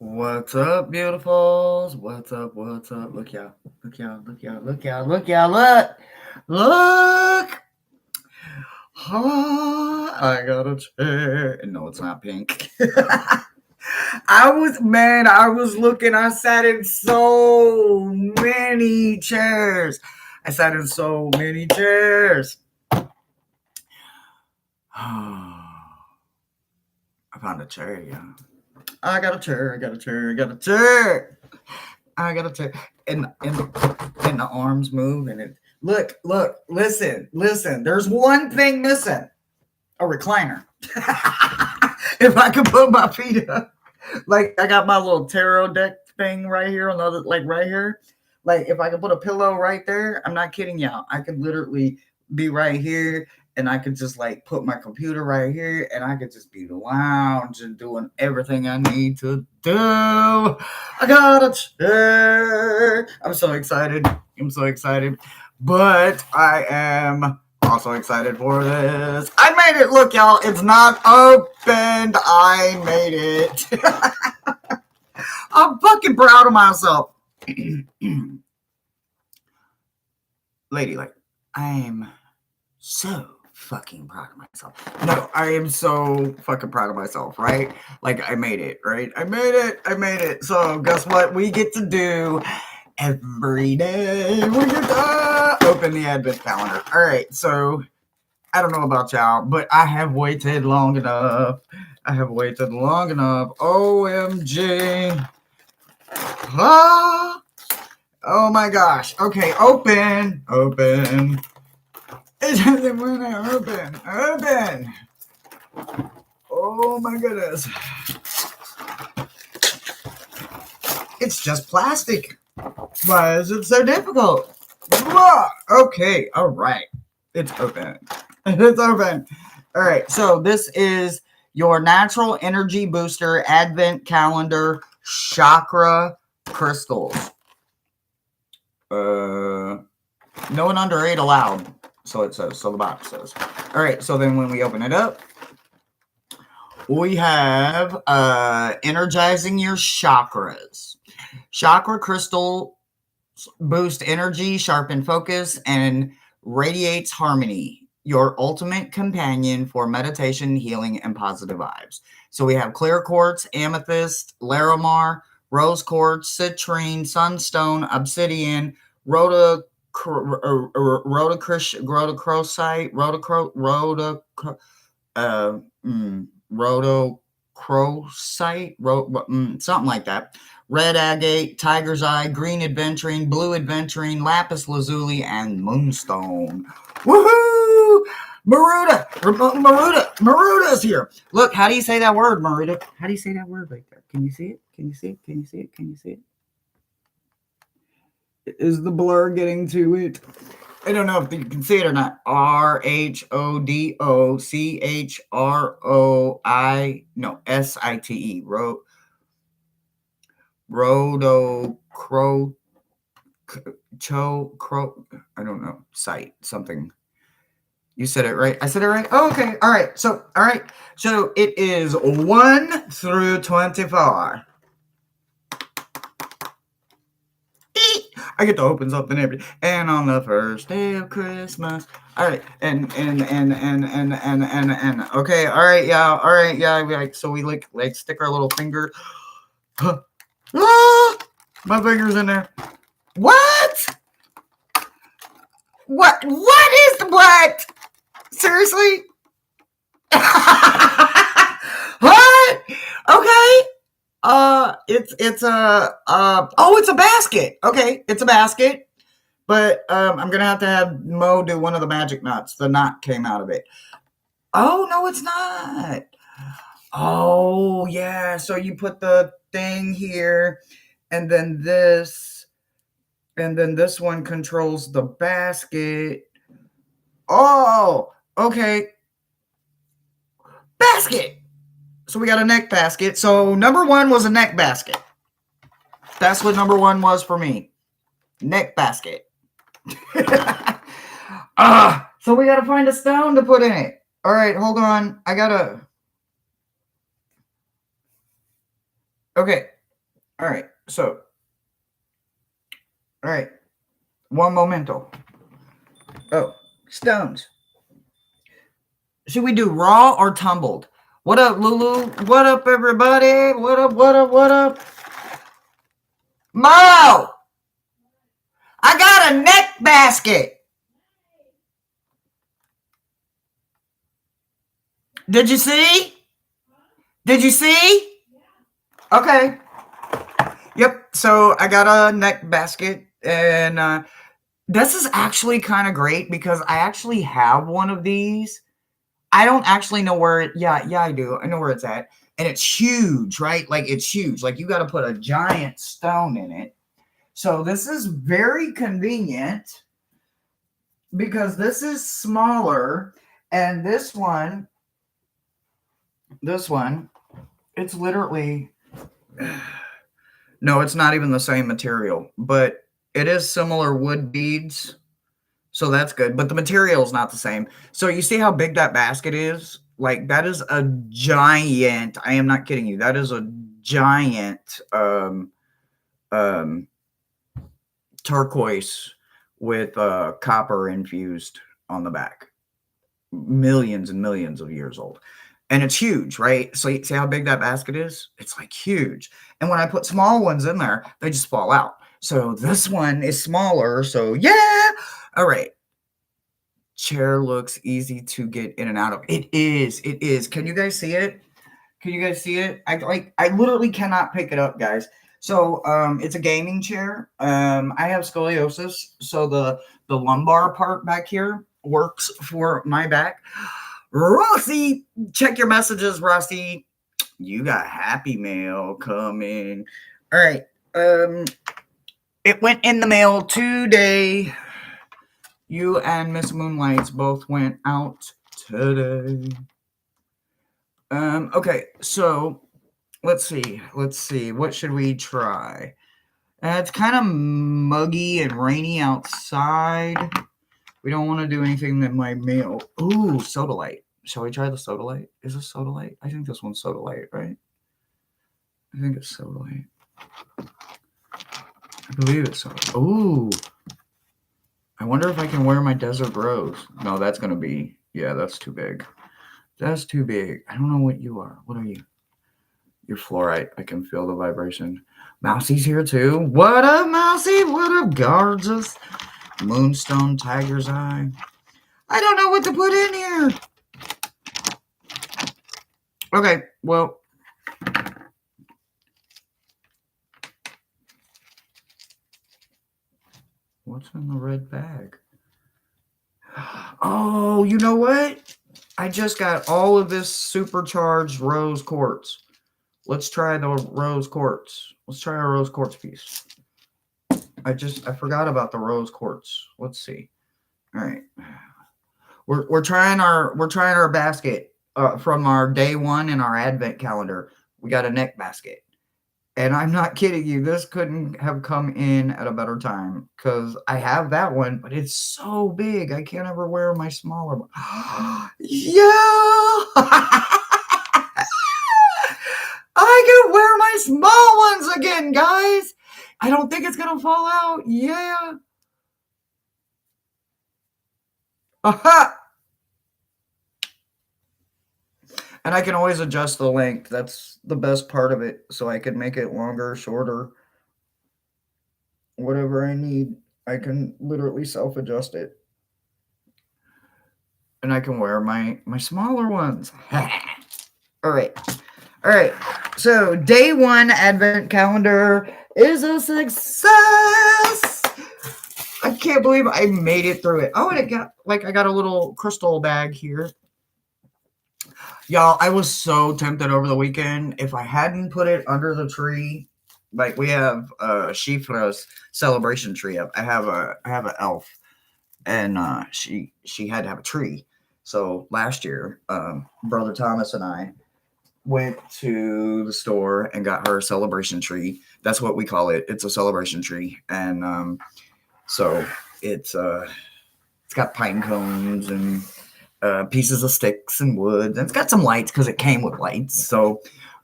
What's up, beautifuls? What's up? What's up? Look, y'all. Look, y'all. Look, y'all. Look, y'all. Look, y'all. Look. Look. Oh, I got a chair. No, it's not pink. I was looking. I sat in so many chairs. I sat in so many chairs. I found a chair, yeah. I got a chair. I got a chair. I got a chair. I got a chair. And the arms move and it. Look, listen. There's one thing missing. A recliner. If I could put my feet up, like I got my little tarot deck thing right here on the other, like right here. Like if I could put a pillow right there, I'm not kidding y'all. I could literally be right here and I could just like put my computer right here and I could just be lounging doing everything I need to do. I got a chair. I'm so excited. I'm so excited. But I am also excited for this. I made it. Look, y'all. It's not opened. I made it. I'm fucking proud of myself. Lady, like, I am so fucking proud of myself. No, I am so fucking proud of myself, right? Like, I made it, right? I made it. I made it. So, guess what? We get to do every day. We get to open the advent calendar. All right. So, I don't know about y'all, but I have waited long enough. I have waited long enough. OMG. Ah, oh my gosh. Okay, open. Open. It doesn't want to open. Open. Oh my goodness. It's just plastic. Why is it so difficult? Okay, all right. It's open. It's open. All right, so this is your natural energy booster advent calendar chakra crystals. No one under 8 allowed. So it says, so the box says. All right, so then when we open it up, we have energizing your chakras. Chakra crystal boost energy, sharpen focus, and radiates harmony. Your ultimate companion for meditation, healing, and positive vibes. So we have clear quartz, amethyst, larimar, rose quartz, citrine, sunstone, obsidian, rhodochrosite, something like that. Red agate, tiger's eye, green adventuring, blue adventuring, lapis lazuli, and moonstone. Woohoo! Maruda's here. Look, how do you say that word, Maruda? How do you say that word right there? Can you see it? Can you see it? Can you see it? Can you see it? Is the blur getting to it? I don't know if you can see it or not. RHODOCHROI Rhodocro I don't know. Site something. You said it right. I said it right. Oh, okay. All right. So it is 1 through 24. I get to open something every and on the first day of Christmas. All right, and okay, all right, yeah. So we like stick our little finger. My finger's in there. What? What is the what? Seriously? What? Okay. It's a it's a basket. Okay, it's a basket. But I'm gonna have to have Mo do one of the magic knots. The knot came out of it. Oh no, it's not. Oh yeah. So you put the thing here, and then this one controls the basket. Oh, okay. Basket. So we got a neck basket. So number 1 was a neck basket. That's what number 1 was for me. Neck basket. So we gotta find a stone to put in it. All right, hold on. I gotta. Okay, All right. So, all right. One momento. Oh, stones. Should we do raw or tumbled? What up, Lulu? What up, everybody? What up, what up, what up? Mo! I got a neck basket. Did you see? Did you see? Okay. Yep. So I got a neck basket, and this is actually kind of great because I actually have one of these. I don't actually know where it. Yeah, I do. I know where it's at, and it's huge, right? Like it's huge. Like you got to put a giant stone in it. So this is very convenient because this is smaller, and this one, it's literally. No, it's not even the same material, but it is similar wood beads. So that's good, but the material is not the same. So you see how big that basket is? Like that is a giant. I am not kidding you. That is a giant um turquoise with copper infused on the back. Millions and millions of years old. And it's huge, right? So you see how big that basket is? It's like huge. And when I put small ones in there, they just fall out. So this one is smaller. So yeah. All right. Chair looks easy to get in and out of. It is. It is. Can you guys see it? Can you guys see it? I literally cannot pick it up, guys. So it's a gaming chair. I have scoliosis, so the lumbar part back here works for my back. Rossi, check your messages, Rossi. You got happy mail coming. All right. It went in the mail today. You and Miss Moonlights both went out today. Okay, so let's see. What should we try? It's kind of muggy and rainy outside. We don't want to do anything that might mail. Ooh, soda light. Shall we try the soda light? Is this soda light? I think this one's soda light, right? I think it's soda light. I believe it's soda. Ooh. I wonder if I can wear my Desert Rose. No, that's going to be... Yeah, that's too big. That's too big. I don't know what you are. What are you? You're fluorite. I can feel the vibration. Mousie's here too. What up, Mousie? What up, gorgeous? Moonstone, Tiger's Eye. I don't know what to put in here. Okay, well. What's in the red bag? Oh, you know what? I just got all of this supercharged rose quartz. Let's try the rose quartz. Let's try a rose quartz piece. I forgot about the rose quartz. Let's see. All right. We're trying our basket from our day one in our advent calendar. We got a neck basket. And I'm not kidding you. This couldn't have come in at a better time because I have that one, but it's so big. I can't ever wear my smaller one. Yeah. I can wear my small ones again, guys. I don't think it's going to fall out. Yeah. Aha. And I can always adjust the length. That's the best part of it. So I can make it longer, shorter, whatever I need. I can literally self-adjust it. And I can wear my smaller ones. All right. So day one advent calendar is a success. I can't believe I made it through it. Oh, and I got a little crystal bag here. Y'all, I was so tempted over the weekend. If I hadn't put it under the tree, like we have Shifra's celebration tree up. I have an elf, and she had to have a tree. So last year, Brother Thomas and I went to the store and got her a celebration tree. That's what we call it. It's a celebration tree, and so it's got pine cones and pieces of sticks and wood, and it's got some lights because it came with lights. So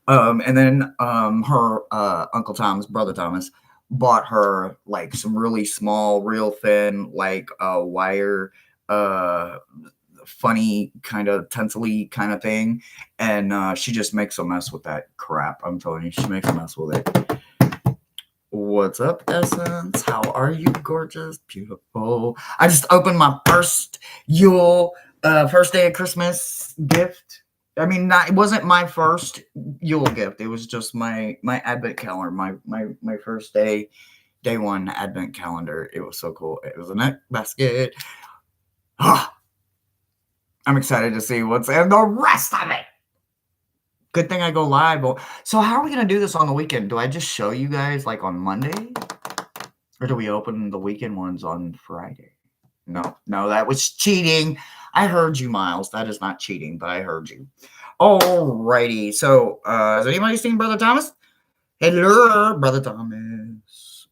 And then her Uncle Tom's brother Thomas bought her like some really small, real thin, like wire, uh, funny kind of tensily kind of thing, and she just makes a mess with that crap. I'm telling you, she makes a mess with it. What's up, Essence? How are you, gorgeous, beautiful? I just opened my first Yule, first day of Christmas gift. I mean, it wasn't my first Yule gift. It was just my Advent calendar, my first day one Advent calendar. It was so cool. It was a neck basket. I'm excited to see what's in the rest of it. Good thing I go live. So how are we going to do this on the weekend? Do I just show you guys like on Monday? Or do we open the weekend ones on Friday? No, that was cheating. I heard you, Miles. That is not cheating, but I heard you. Alrighty. So has anybody seen Brother Thomas? Hello, Brother Thomas.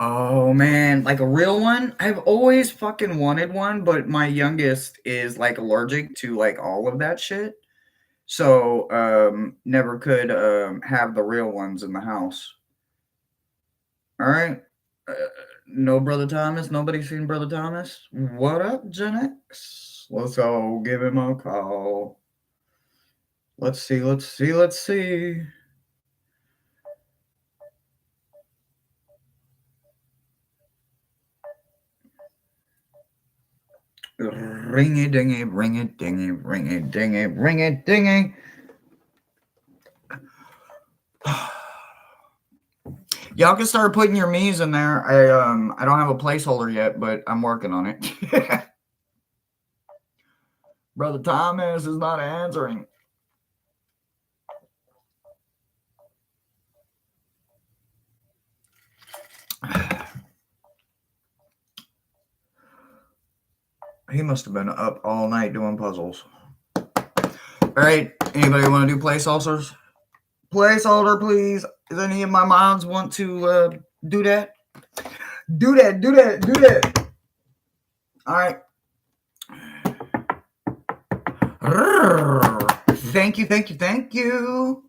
Oh man, like a real one? I've always fucking wanted one, but my youngest is like allergic to like all of that shit. So never could have the real ones in the house. All right. No Brother Thomas. Nobody seen Brother Thomas? What up, Gen X? Let's go give him a call. Let's see. Ring a dingy, ring a dingy, ring a dingy, ring a dingy. Y'all can start putting your me's in there. I don't have a placeholder yet, but I'm working on it. Brother Thomas is not answering. He must have been up all night doing puzzles. All right, anybody want to do placeholders? Placeholder, please. Does any of my moms want to do that? Do that. All right. Thank you.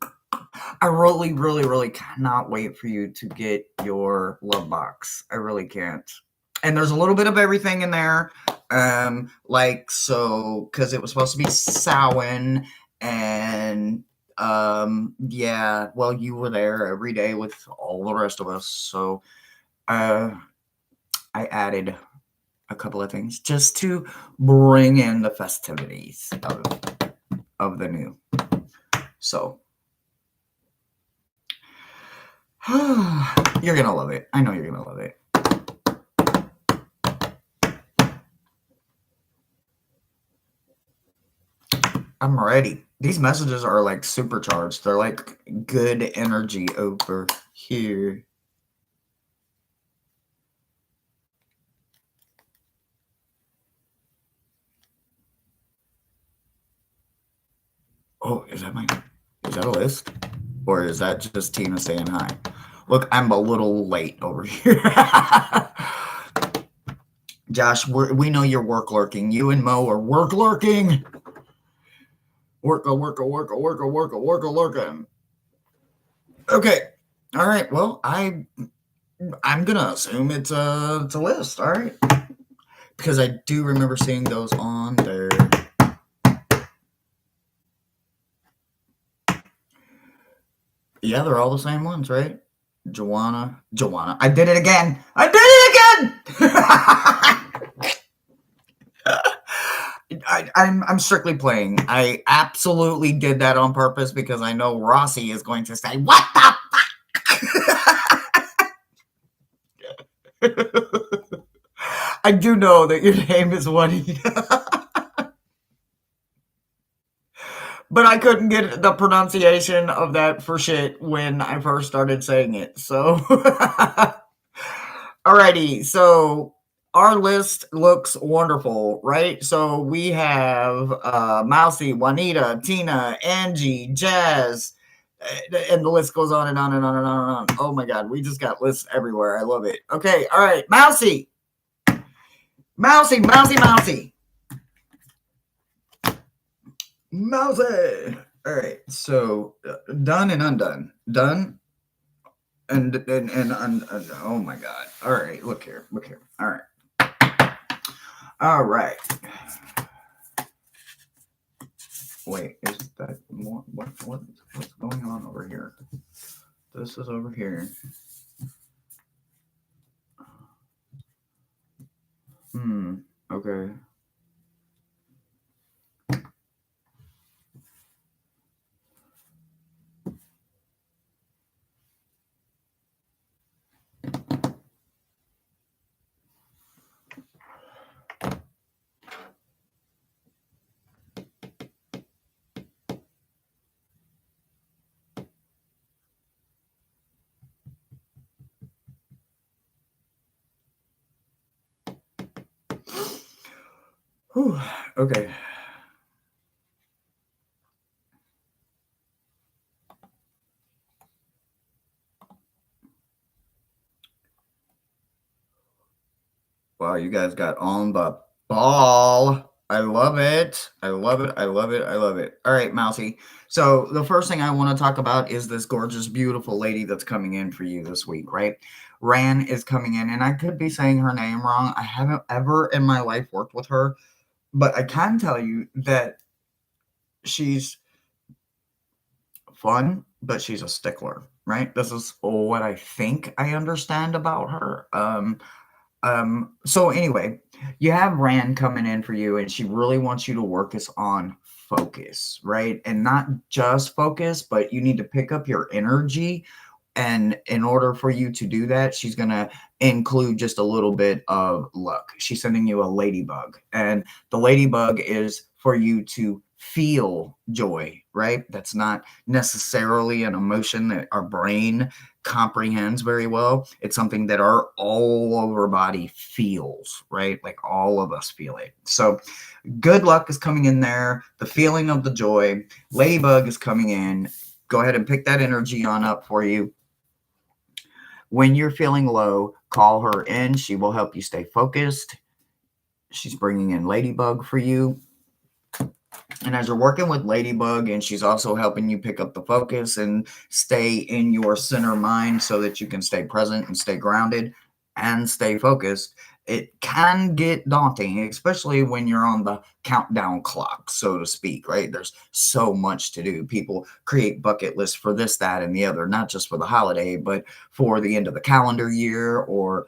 I really cannot wait for you to get your love box. I really can't. And there's a little bit of everything in there. Like, so, because it was supposed to be Samhain, and yeah, well, you were there every day with all the rest of us, so I added a couple of things just to bring in the festivities of the new. So you're gonna love it. I know you're gonna love it. I'm ready. These messages are like supercharged. They're like good energy over here. Oh, is that a list? Or is that just Tina saying hi? Look, I'm a little late over here. Josh, we know you're work lurking. You and Mo are work lurking. Working. Okay. All right. Well, I'm gonna assume it's a list. All right. Because I do remember seeing those on there. Yeah, they're all the same ones, right? Joanna. I did it again. I'm strictly playing. I absolutely did that on purpose because I know Rossi is going to say, "What the fuck?" I do know that your name is Juanita. But I couldn't get the pronunciation of that for shit when I first started saying it. So, alrighty. So, our list looks wonderful, right? So, we have Mousy, Juanita, Tina, Angie, Jazz, and the list goes on and on and on and on and on. Oh my God, we just got lists everywhere. I love it. Okay, all right. Mousy. Mousy. All right. So done and undone. Done and oh my god. All right. Look here. Look here. All right. All right. Wait. Is that more? What's going on over here? This is over here. Okay. Whew. Okay. Wow, you guys got on the ball. I love it. I love it. I love it. I love it. All right, Mousy. So the first thing I want to talk about is this gorgeous, beautiful lady that's coming in for you this week, right? Ran is coming in, and I could be saying her name wrong. I haven't ever in my life worked with her, but I can tell you that she's fun, but she's a stickler, right? This is what I think I understand about her. So anyway, you have Rand coming in for you, and she really wants you to work us on focus, right? And not just focus, but you need to pick up your energy. And in order for you to do that, she's going to include just a little bit of luck. She's sending you a ladybug, and the ladybug is for you to feel joy, right? That's not necessarily an emotion that our brain comprehends very well. It's something that our all over body feels, right? Like all of us feel it. So good luck is coming in there. The feeling of the joy. Ladybug is coming in. Go ahead and pick that energy on up for you. When you're feeling low, call her in. She will help you stay focused. She's bringing in Ladybug for you. And as you're working with Ladybug, and she's also helping you pick up the focus and stay in your center mind so that you can stay present and stay grounded and stay focused, it can get daunting, especially when you're on the countdown clock, so to speak, right? There's so much to do. People create bucket lists for this, that, and the other, not just for the holiday, but for the end of the calendar year, or,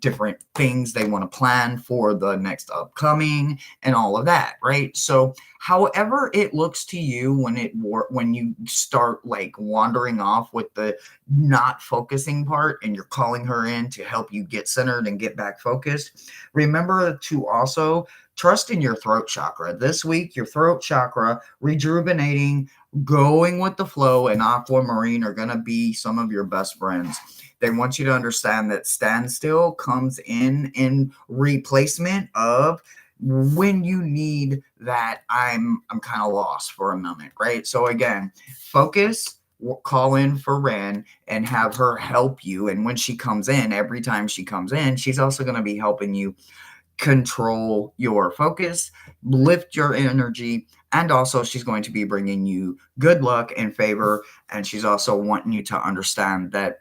different things they want to plan for the next upcoming and all of that, right? So however it looks to you when you start like wandering off with the not focusing part, and you're calling her in to help you get centered and get back focused, remember to also trust in your throat chakra. This week, your throat chakra, rejuvenating, going with the flow, and aquamarine are going to be some of your best friends. They want you to understand that standstill comes in replacement of when you need that I'm kind of lost for a moment, right? So again, focus, call in for Ren and have her help you. And when she comes in, every time she comes in, she's also going to be helping you control your focus, lift your energy, and also she's going to be bringing you good luck and favor. And she's also wanting you to understand that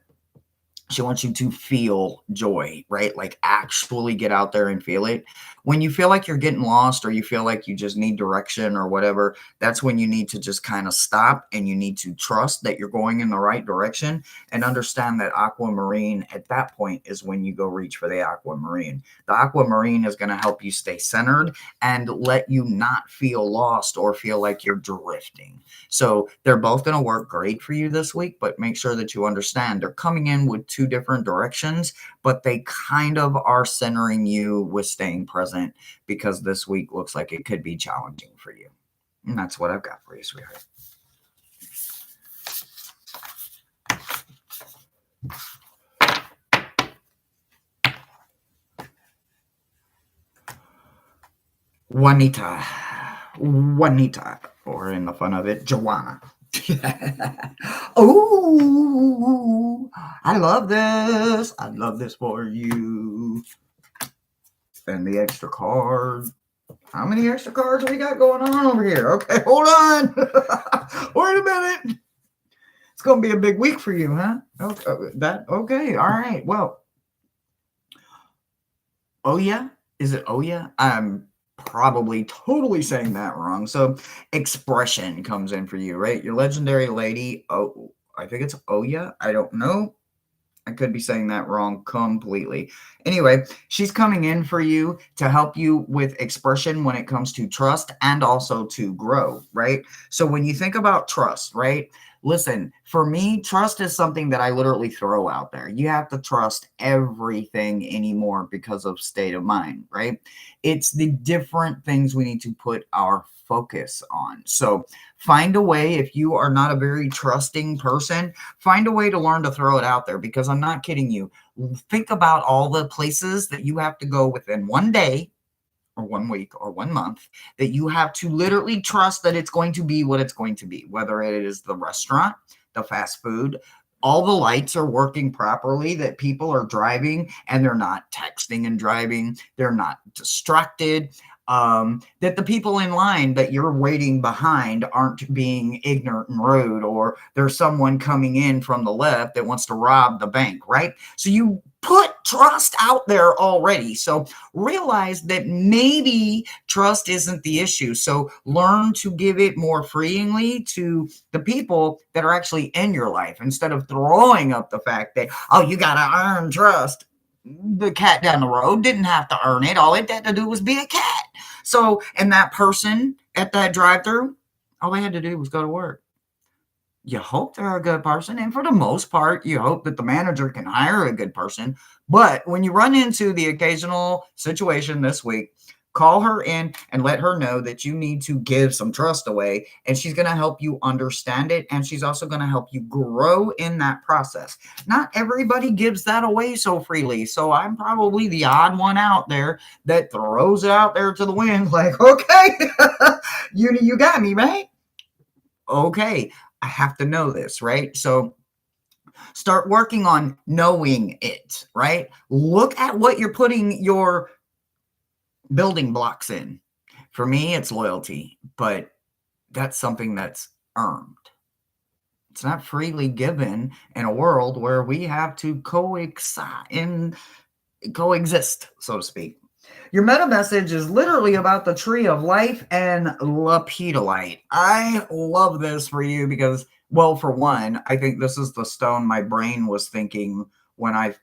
she wants you to feel joy, right? Like actually get out there and feel it. When you feel like you're getting lost, or you feel like you just need direction or whatever, that's when you need to just kind of stop, and you need to trust that you're going in the right direction, and understand that aquamarine at that point is when you go reach for the aquamarine. The aquamarine is going to help you stay centered and let you not feel lost or feel like you're drifting. So they're both going to work great for you this week, but make sure that you understand they're coming in with two different directions, but they kind of are centering you with staying present, because this week looks like it could be challenging for you. And that's what I've got for you, sweetheart. Juanita, or in the fun of it, Joanna. Oh, I love this. I love this for you. And the extra card. How many extra cards we got going on over here? Okay, hold on. Wait a minute. It's going to be a big week for you, huh? Okay. All right. Well, oh yeah, is it oh yeah? I'm probably totally saying that wrong. So expression comes in for you, right? Your legendary lady. Oh, I think it's oh yeah. I don't know. I could be saying that wrong completely. Anyway, she's coming in for you to help you with expression when it comes to trust and also to grow, right? So when you think about trust, right? Listen, for me, trust is something that I literally throw out there. You have to trust everything anymore because of state of mind, right? It's the different things we need to put our focus on. So find a way, if you are not a very trusting person, find a way to learn to throw it out there, because I'm not kidding you. Think about all the places that you have to go within one day or 1 week or 1 month that you have to literally trust that it's going to be what it's going to be, whether it is the restaurant, the fast food, all the lights are working properly, that people are driving and they're not texting and driving, they're not distracted, that the people in line that you're waiting behind aren't being ignorant and rude, or there's someone coming in from the left that wants to rob the bank, right? So you put trust out there already. So realize that maybe trust isn't the issue. So learn to give it more freely to the people that are actually in your life, instead of throwing up the fact that, oh, you got to earn trust. The cat down the road didn't have to earn it. All it had to do was be a cat. So, and that person at that drive through, all they had to do was go to work. You hope they're a good person. And for the most part, you hope that the manager can hire a good person. But when you run into the occasional situation this week, call her in and let her know that you need to give some trust away. And she's going to help you understand it. And she's also going to help you grow in that process. Not everybody gives that away so freely. So I'm probably the odd one out there that throws it out there to the wind like, okay, you got me, right? Okay, I have to know this, right? So start working on knowing it, right? Look at what you're putting your building blocks in. For me, it's loyalty, but that's something that's earned. It's not freely given in a world where we have to coexist, so to speak. Your meta message is literally about the tree of life and lepidolite. I love this for you because, well, for one, I think this is the stone my brain was thinking when I.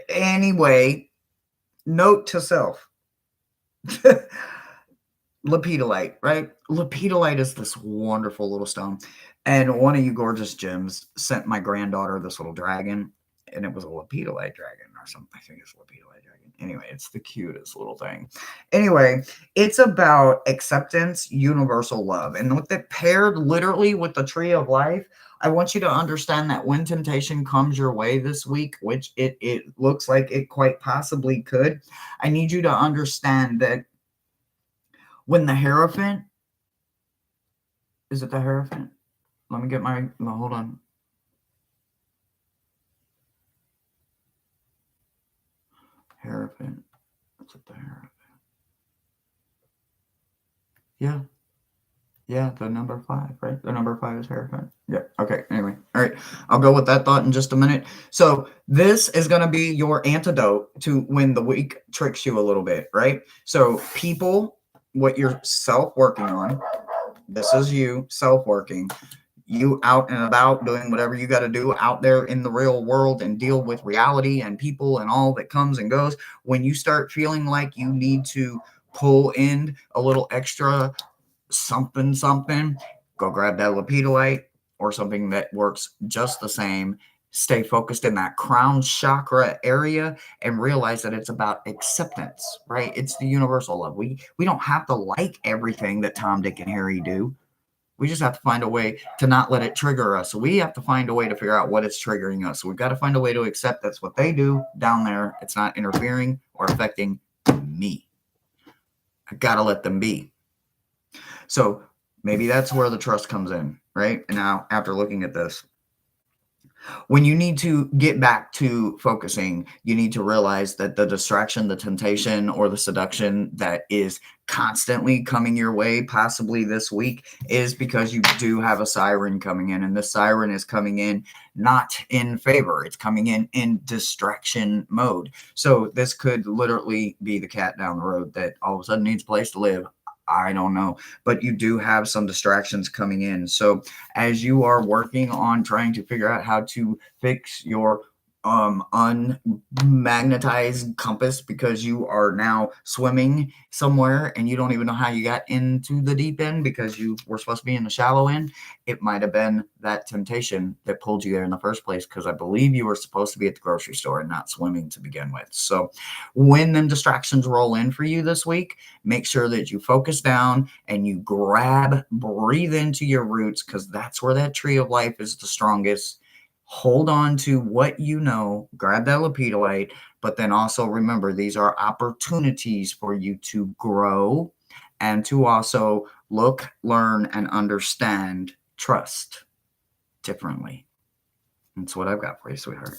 Anyway, note to self. Lepidolite, right? Lepidolite is this wonderful little stone. And one of you gorgeous gems sent my granddaughter this little dragon, and it was a lepidolite dragon or something. I think it's a lepidolite dragon. Anyway, it's the cutest little thing. Anyway, it's about acceptance, universal love. And with it paired literally with the tree of life, I want you to understand that when temptation comes your way this week, which it looks like it quite possibly could, I need you to understand that when the Hierophant, is it the Hierophant? Let me get hold on. Hierophant. What's it, the Hierophant? Yeah. Yeah, the number 5, right? The number 5 is Hierophant. Yeah. Okay. Anyway. All right. I'll go with that thought in just a minute. So this is going to be your antidote to when the week tricks you a little bit, right? So people, what you're self-working on, this is you self-working. You out and about doing whatever you got to do out there in the real world and deal with reality and people and all that comes and goes. When you start feeling like you need to pull in a little extra something, go grab that lepidolite or something that works just the same. Stay focused in that crown chakra area and realize that it's about acceptance, right? It's the universal love. We don't have to like everything that Tom, Dick, and Harry do. We just have to find a way to not let it trigger us. So we have to find a way to figure out what is triggering us. So we've got to find a way to accept that's what they do down there. It's not interfering or affecting me. I got to let them be. So maybe that's where the trust comes in, right? And now, after looking at this, When you need to get back to focusing, you need to realize that the distraction, the temptation, or the seduction that is constantly coming your way, possibly this week, is because you do have a siren coming in. And the siren is coming in not in favor, it's coming in distraction mode. So this could literally be the cat down the road that all of a sudden needs a place to live. I don't know, but you do have some distractions coming in. So as you are working on trying to figure out how to fix your unmagnetized compass, because you are now swimming somewhere and you don't even know how you got into the deep end because you were supposed to be in the shallow end. It might have been that temptation that pulled you there in the first place, because I believe you were supposed to be at the grocery store and not swimming to begin with. So when them distractions roll in for you this week, make sure that you focus down and you breathe into your roots, because that's where that tree of life is the strongest. Hold on to what you know, grab that lepidolite, but then also remember these are opportunities for you to grow and to also look, learn, and understand, trust differently. That's what I've got for you, sweetheart.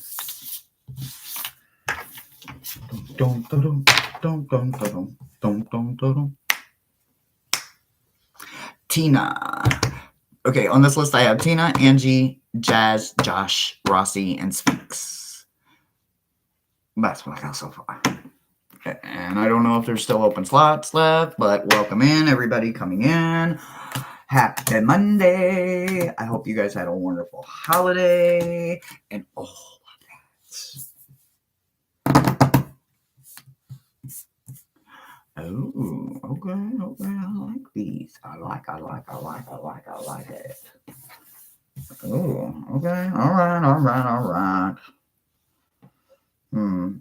Tina. Okay, on this list I have Tina, Angie, Jazz, Josh, Rossi, and Sphinx. That's what I got so far. Okay, and I don't know if there's still open slots left, but welcome in, everybody coming in. Happy Monday. I hope you guys had a wonderful holiday and all of that. Oh, okay. I like these. I like it. Oh, okay. All right. Mm-hmm.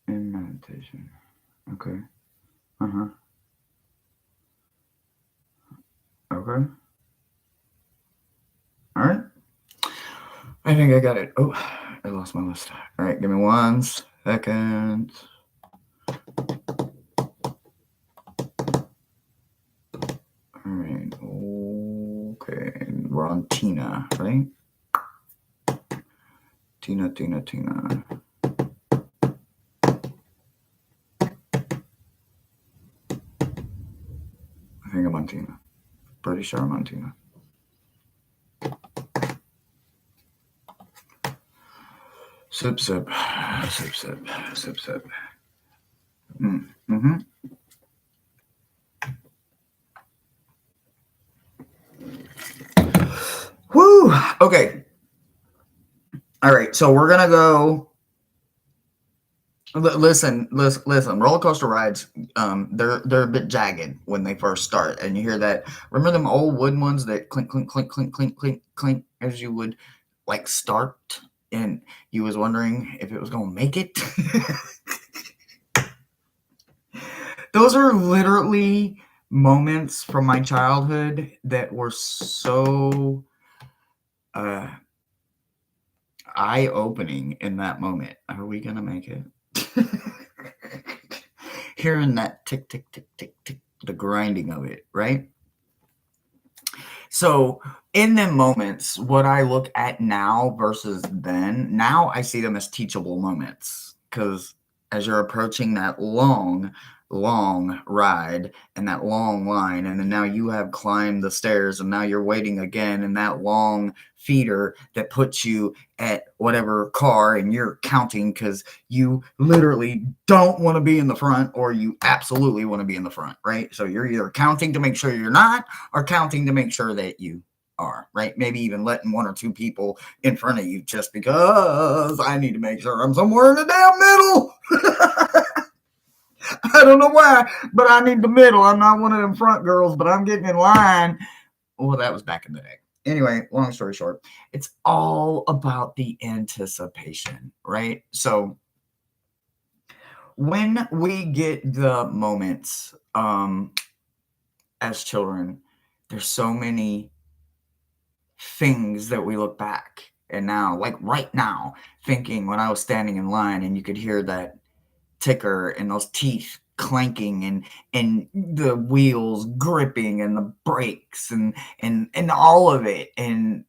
In meditation. Okay. Uh-huh. Okay. All right. I think I got it. Oh, I lost my list. All right, give me 1 second. All right. Okay. We're on Tina, right? Tina. I think I'm on Tina. Pretty sure I'm on Tina. Sip. Mm-hmm. Woo! Okay. All right. So we're gonna go. Listen. Roller coaster rides, they're a bit jagged when they first start, and you hear that. Remember them old wooden ones that clink, clink, clink, clink, clink, clink, clink as you would like start, and you was wondering if it was gonna make it. Those are literally moments from my childhood that were so eye-opening in that moment. Are we gonna make it? Hearing that tick, tick, tick, tick, tick, the grinding of it, right? So in them moments, what I look at now versus then, now I see them as teachable moments, because as you're approaching that long ride and that long line, and then now you have climbed the stairs and now you're waiting again in that long feeder that puts you at whatever car, and you're counting because you literally don't want to be in the front or you absolutely want to be in the front, right? So you're either counting to make sure you're not, or counting to make sure that you are, right? Maybe even letting 1 or 2 people in front of you just because I need to make sure I'm somewhere in the damn middle. I don't know why, but I need the middle. I'm not one of them front girls, but I'm getting in line. Well, that was back in the day. Anyway, long story short, it's all about the anticipation, right? So when we get the moments as children, there's so many things that we look back and now, like right now, thinking when I was standing in line and you could hear that ticker and those teeth clanking and the wheels gripping and the brakes and all of it. And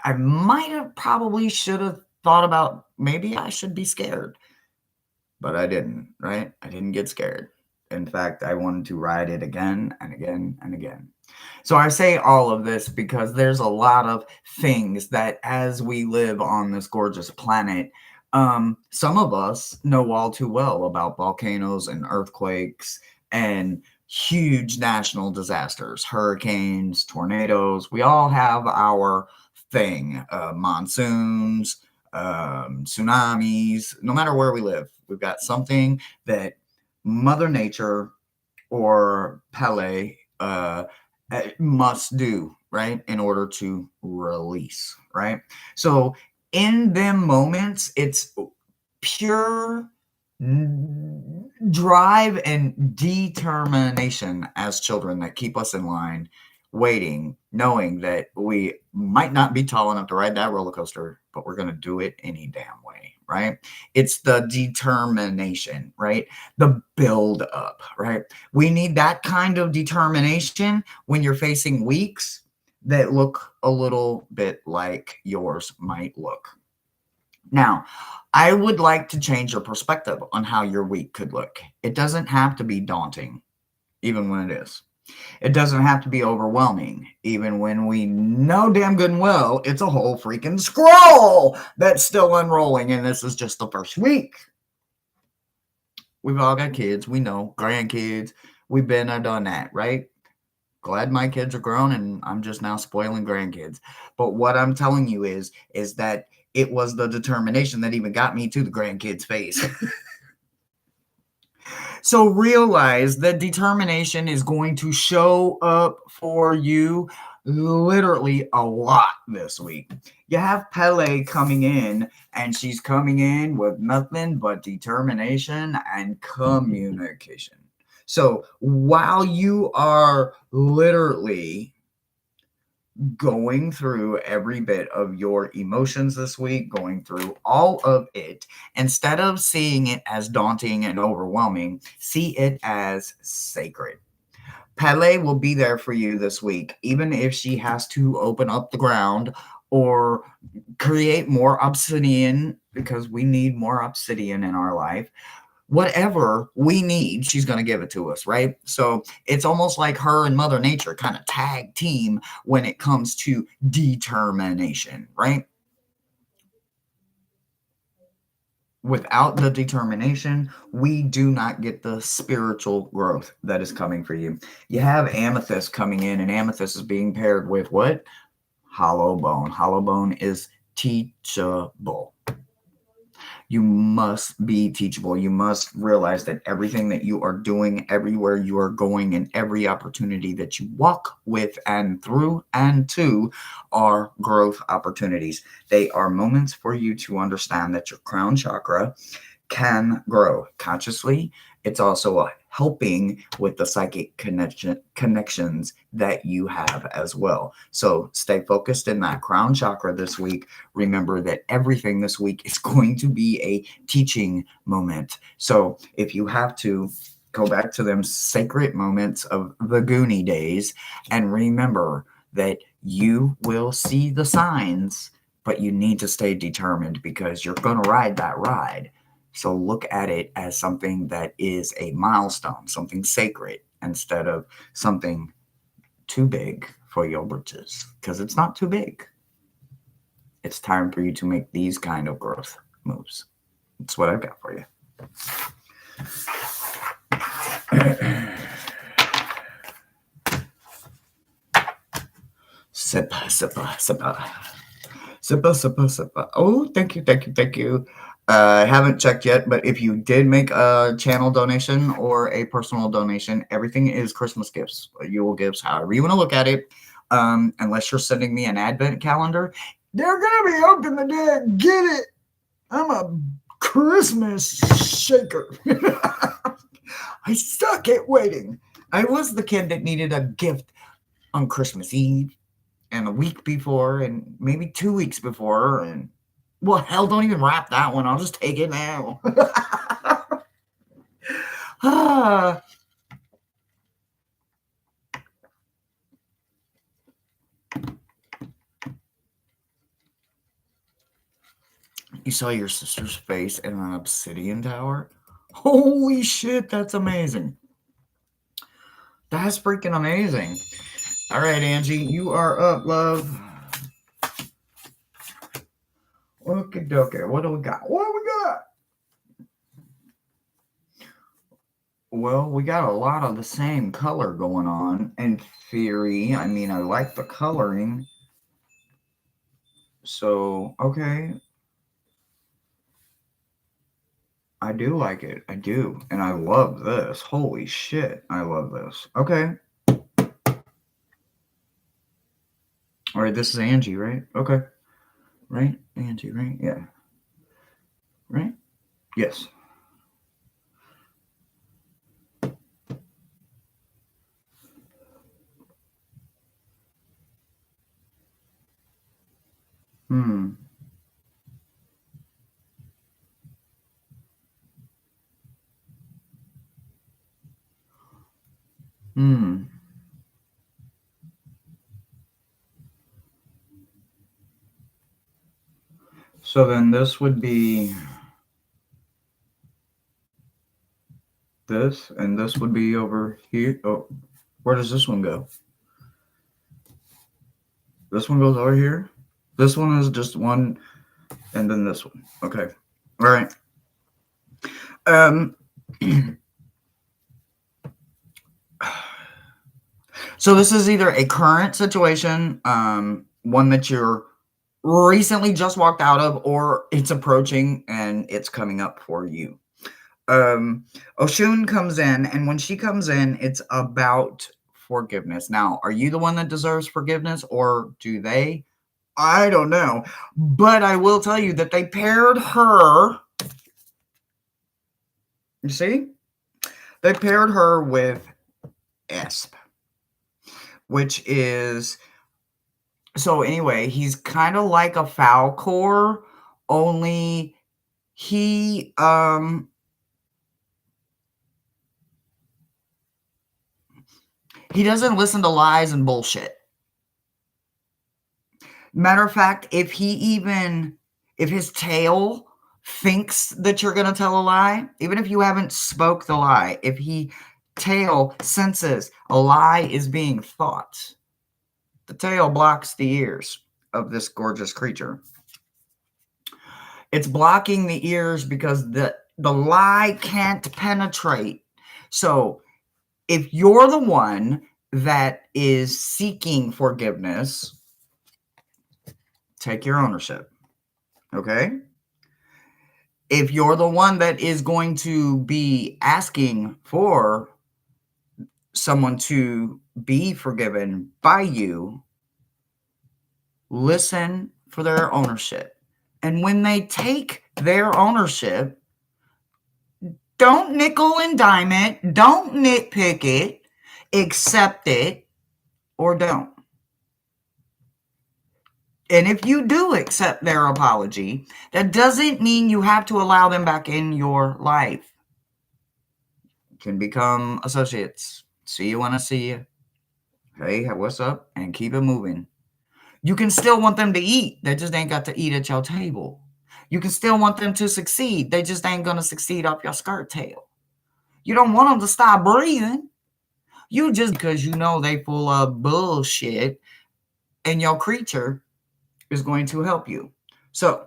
I might have probably should have thought about maybe I should be scared, but I didn't, right? I didn't get scared. In fact, I wanted to ride it again and again and again. So I say all of this because there's a lot of things that as we live on this gorgeous planet, some of us know all too well about volcanoes and earthquakes and huge national disasters, hurricanes, tornadoes. We all have our thing, monsoons, tsunamis. No matter where we live, we've got something that Mother Nature or Pele must do, right, in order to release, right? So in them moments, it's pure drive and determination as children that keep us in line, waiting, knowing that we might not be tall enough to ride that roller coaster, but we're going to do it any damn way, right? It's the determination, right? The build up, right? We need that kind of determination when you're facing weeks that look a little bit like yours might look. Now, I would like to change your perspective on how your week could look. It doesn't have to be daunting, even when it is. It doesn't have to be overwhelming, even when we know damn good and well it's a whole freaking scroll that's still unrolling, and this is just the first week. We've all got kids, we know, grandkids. We've been there, done that, right? Glad my kids are grown and I'm just now spoiling grandkids. But what I'm telling you is that it was the determination that even got me to the grandkids phase. So realize that determination is going to show up for you literally a lot this week. You have Pele coming in, and she's coming in with nothing but determination and communication. So while you are literally going through every bit of your emotions this week, going through all of it, instead of seeing it as daunting and overwhelming, see it as sacred. Pele will be there for you this week, even if she has to open up the ground or create more obsidian, because we need more obsidian in our life. Whatever we need, she's going to give it to us, right? So it's almost like her and Mother Nature kind of tag team when it comes to determination, right? Without the determination, we do not get the spiritual growth that is coming for you. You have amethyst coming in, and amethyst is being paired with what? Hollow bone. Hollow bone is teachable. You must be teachable. You must realize that everything that you are doing, everywhere you are going, and every opportunity that you walk with and through and to are growth opportunities. They are moments for you to understand that your crown chakra can grow consciously. It's also helping with the psychic connections that you have as well. So stay focused in that crown chakra this week. Remember that everything this week is going to be a teaching moment. So if you have to, go back to them sacred moments of the Goonie days and remember that you will see the signs, but you need to stay determined because you're going to ride that ride. So look at it as something that is a milestone, something sacred, instead of something too big for your britches, because it's not too big. It's time for you to make these kind of growth moves. That's what I've got for you. Sippa, sippa, sippa. Sippa, sippa, sippa. Oh, thank you. I haven't checked yet, but if you did make a channel donation or a personal donation, everything is Christmas gifts, Yule gifts, however you want to look at it. Unless you're sending me an advent calendar, they're going to be open the day. Get it. I'm a Christmas shaker. I suck at waiting. I was the kid that needed a gift on Christmas Eve and a week before and maybe 2 weeks before. And well, hell, don't even wrap that one. I'll just take it now. Ah. You saw your sister's face in an obsidian tower? Holy shit, that's amazing. That's freaking amazing. All right, Angie, you are up, love. Okie dokie. What do we got? What do we got? Well, we got a lot of the same color going on. In theory, I mean, I like the coloring. So, okay. I do like it. I do. And I love this. Holy shit. I love this. Okay. All right. This is Angie, right? Okay. Right? Angie, right? Yeah. Right? Yes. Hmm. Hmm. So then this would be this, and this would be over here. Oh, where does this one go? This one goes over here. This one is just one, and then this one. Okay. All right. So this is either a current situation, one that you're recently just walked out of, or it's approaching and it's coming up for you. Oshun comes in, and when she comes in, it's about forgiveness. Now, are you the one that deserves forgiveness, or do they? I don't know. But I will tell you that they paired her. You see? They paired her with Esp, which is. So anyway, he's kind of like a Falcor, only he he doesn't listen to lies and bullshit. Matter of fact, if his tail thinks that you're going to tell a lie, even if you haven't spoke the lie, if he tail senses a lie is being thought, the tail blocks the ears of this gorgeous creature. It's blocking the ears because the lie can't penetrate. So if you're the one that is seeking forgiveness, take your ownership. Okay? If you're the one that is going to be asking for someone to be forgiven by you, listen for their ownership. And when they take their ownership, don't nickel and dime it, don't nitpick it, accept it, or don't. And if you do accept their apology, that doesn't mean you have to allow them back in your life. You can become associates. See you when I see you. Hey, what's up? And keep it moving. You can still want them to eat. They just ain't got to eat at your table. You can still want them to succeed. They just ain't going to succeed off your skirt tail. You don't want them to stop breathing. You just because you know they full of bullshit and your creature is going to help you. So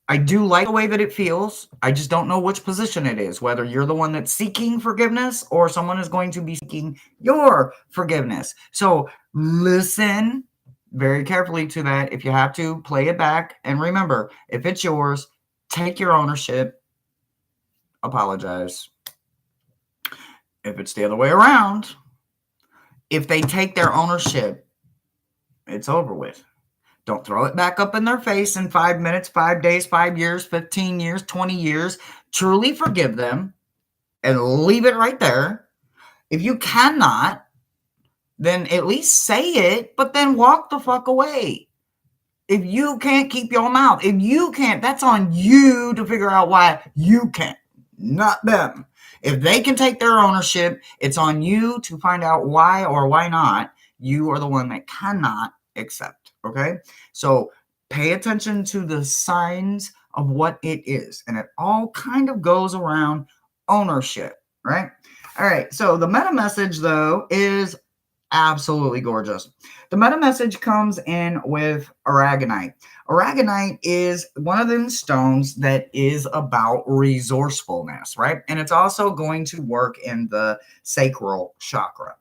I do like the way that it feels. I just don't know which position it is, whether you're the one that's seeking forgiveness or someone is going to be seeking your forgiveness. So listen very carefully to that. If you have to, play it back. And remember, if it's yours, take your ownership, apologize. If it's the other way around, if they take their ownership, it's over with. Don't throw it back up in their face in 5 minutes, 5 days, 5 years, 15 years, 20 years. Truly forgive them and leave it right there. If you cannot, then at least say it, but then walk the fuck away. If you can't keep your mouth, if you can't, that's on you to figure out why you can't, not them. If they can take their ownership, it's on you to find out why or why not you are the one that cannot accept. Okay? So pay attention to the signs of what it is. And it all kind of goes around ownership, right? All right. So the meta message, though, is absolutely gorgeous. The meta message comes in with aragonite. Aragonite is one of them stones that is about resourcefulness, right? And it's also going to work in the sacral chakra.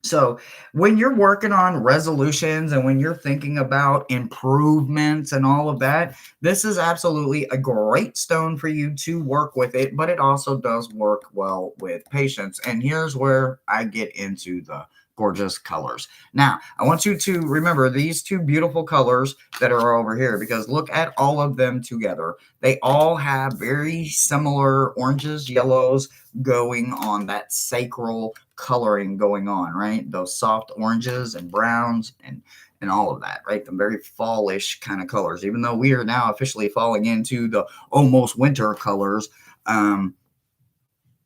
So when you're working on resolutions and when you're thinking about improvements and all of that, this is absolutely a great stone for you to work with it, but it also does work well with patience. And here's where I get into the gorgeous colors. Now, I want you to remember these two beautiful colors that are over here, because look at all of them together. They all have very similar oranges, yellows going on, that sacral coloring going on, right? Those soft oranges and browns and all of that, right? The very fallish kind of colors. Even though we are now officially falling into the almost winter colors,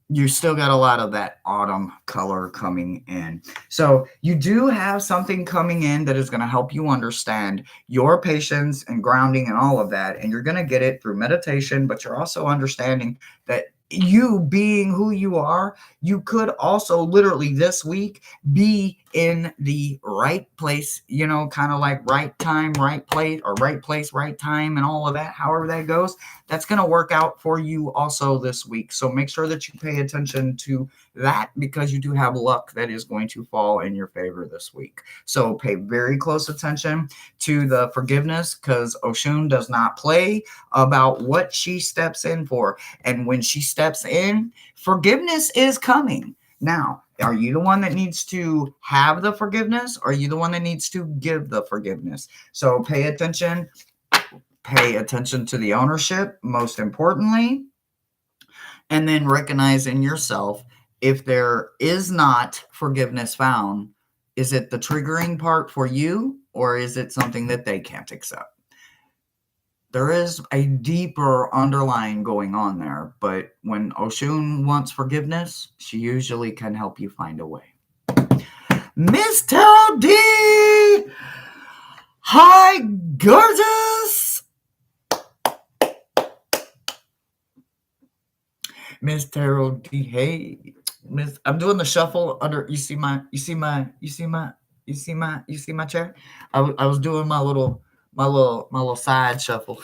you still got a lot of that autumn color coming in. So you do have something coming in that is going to help you understand your patience and grounding and all of that. And you're going to get it through meditation, but you're also understanding that you being who you are, you could also literally this week be in the right place, kind of like right time, right place, or right place, right time, and all of that, however that goes. That's going to work out for you also this week. So make sure that you pay attention to that, because you do have luck that is going to fall in your favor this week. So pay very close attention to the forgiveness, because Oshun does not play about what she steps in for. And when she steps in, forgiveness is coming. Now, are you the one that needs to have the forgiveness, or are you the one that needs to give the forgiveness? So pay attention. Pay attention to the ownership, most importantly, and then recognize in yourself if there is not forgiveness found, is it the triggering part for you, or is it something that they can't accept? There is a deeper underlying going on there, but when Oshun wants forgiveness, she usually can help you find a way. Miss Terrell D! Hi, gorgeous! Miss Terrell D. Hey, Miss. I'm doing the shuffle under. You see my chair. I was doing my little side shuffle.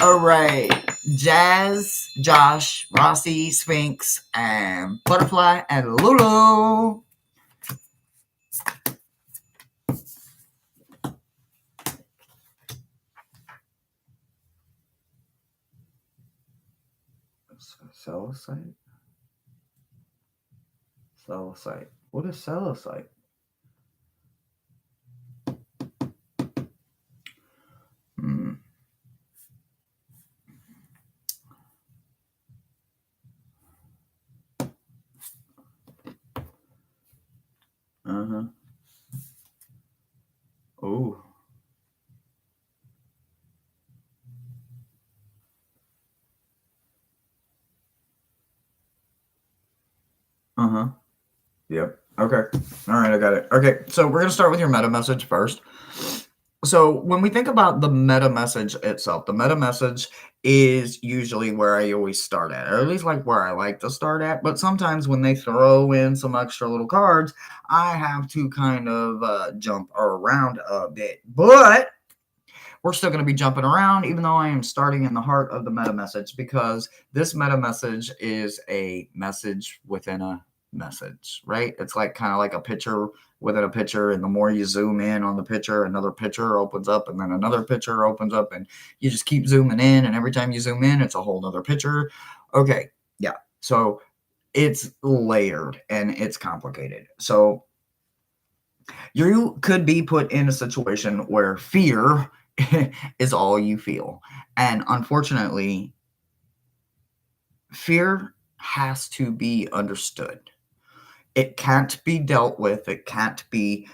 All right, Jazz, Josh, Rossi, Sphinx, and Butterfly, and Lulu. Celicite? Celicite. What is celicite? Uh-huh. Oh. Uh-huh. Yep. Okay. All right, I got it. Okay, so we're going to start with your meta message first. So when we think about the meta message itself, the meta message is usually where I always start at, or at least like where I like to start at. But sometimes when they throw in some extra little cards, I have to kind of jump around a bit. But we're still going to be jumping around, even though I am starting in the heart of the meta message, because this meta message is a message within a message, right? It's like kind of like a picture within a picture, and the more you zoom in on the picture, another picture opens up, and then another picture opens up, and you just keep zooming in, and every time you zoom in, it's a whole nother picture. Okay, yeah. So it's layered and it's complicated. So You could be put in a situation where fear is all you feel. And unfortunately, fear has to be understood. It can't be dealt with, it can't be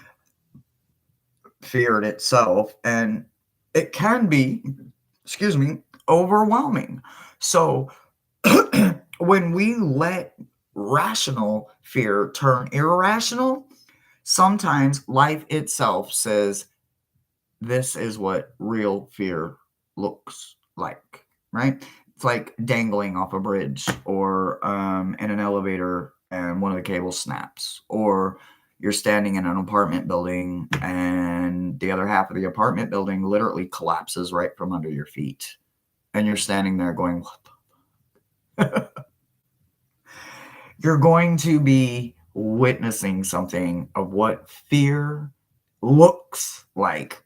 feared itself, and it can be, excuse me, overwhelming. So when we let rational fear turn irrational, sometimes life itself says, this is what real fear looks like, right? It's like dangling off a bridge or in an elevator and one of the cables snaps, or you're standing in an apartment building and the other half of the apartment building literally collapses right from under your feet. And you're standing there going, what the? You're going to be witnessing something of what fear looks like.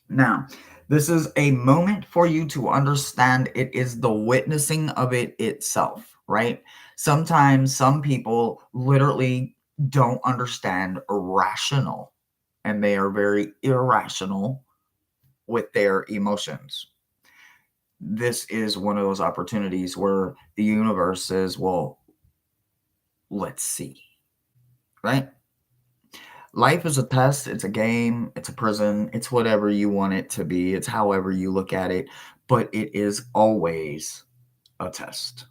Now, this is a moment for you to understand it is the witnessing of it itself, right? Sometimes some people literally don't understand rational and they are very irrational with their emotions. This is one of those opportunities where the universe says, well, let's see, right? Life is a test, it's a game, it's a prison, it's whatever you want it to be, it's however you look at it, but it is always a test.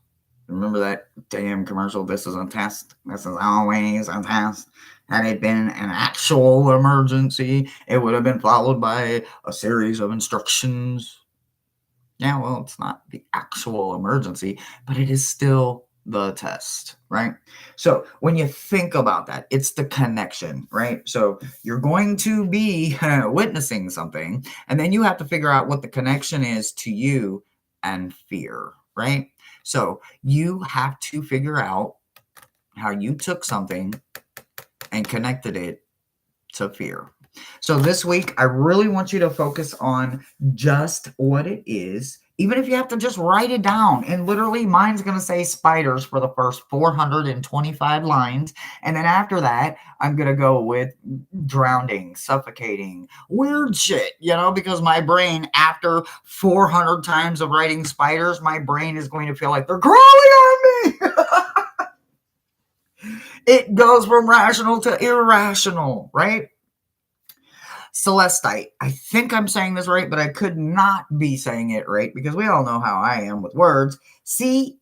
Remember that damn commercial? This is a test. This is always a test. Had it been an actual emergency, it would have been followed by a series of instructions. Yeah, well, it's not the actual emergency, but it is still the test, right? So when you think about that, it's the connection, right? So you're going to be witnessing something, and then you have to figure out what the connection is to you and fear, right? So you have to figure out how you took something and connected it to fear. So this week, I really want you to focus on just what it is, even if you have to just write it down. And literally, mine's going to say spiders for the first 425 lines. And then after that, I'm going to go with drowning, suffocating, weird shit, because my brain, after 400 times of writing spiders, my brain is going to feel like they're crawling on me. It goes from rational to irrational, right? Celestite. I think I'm saying this right, but I could not be saying it right because we all know how I am with words. Celestite.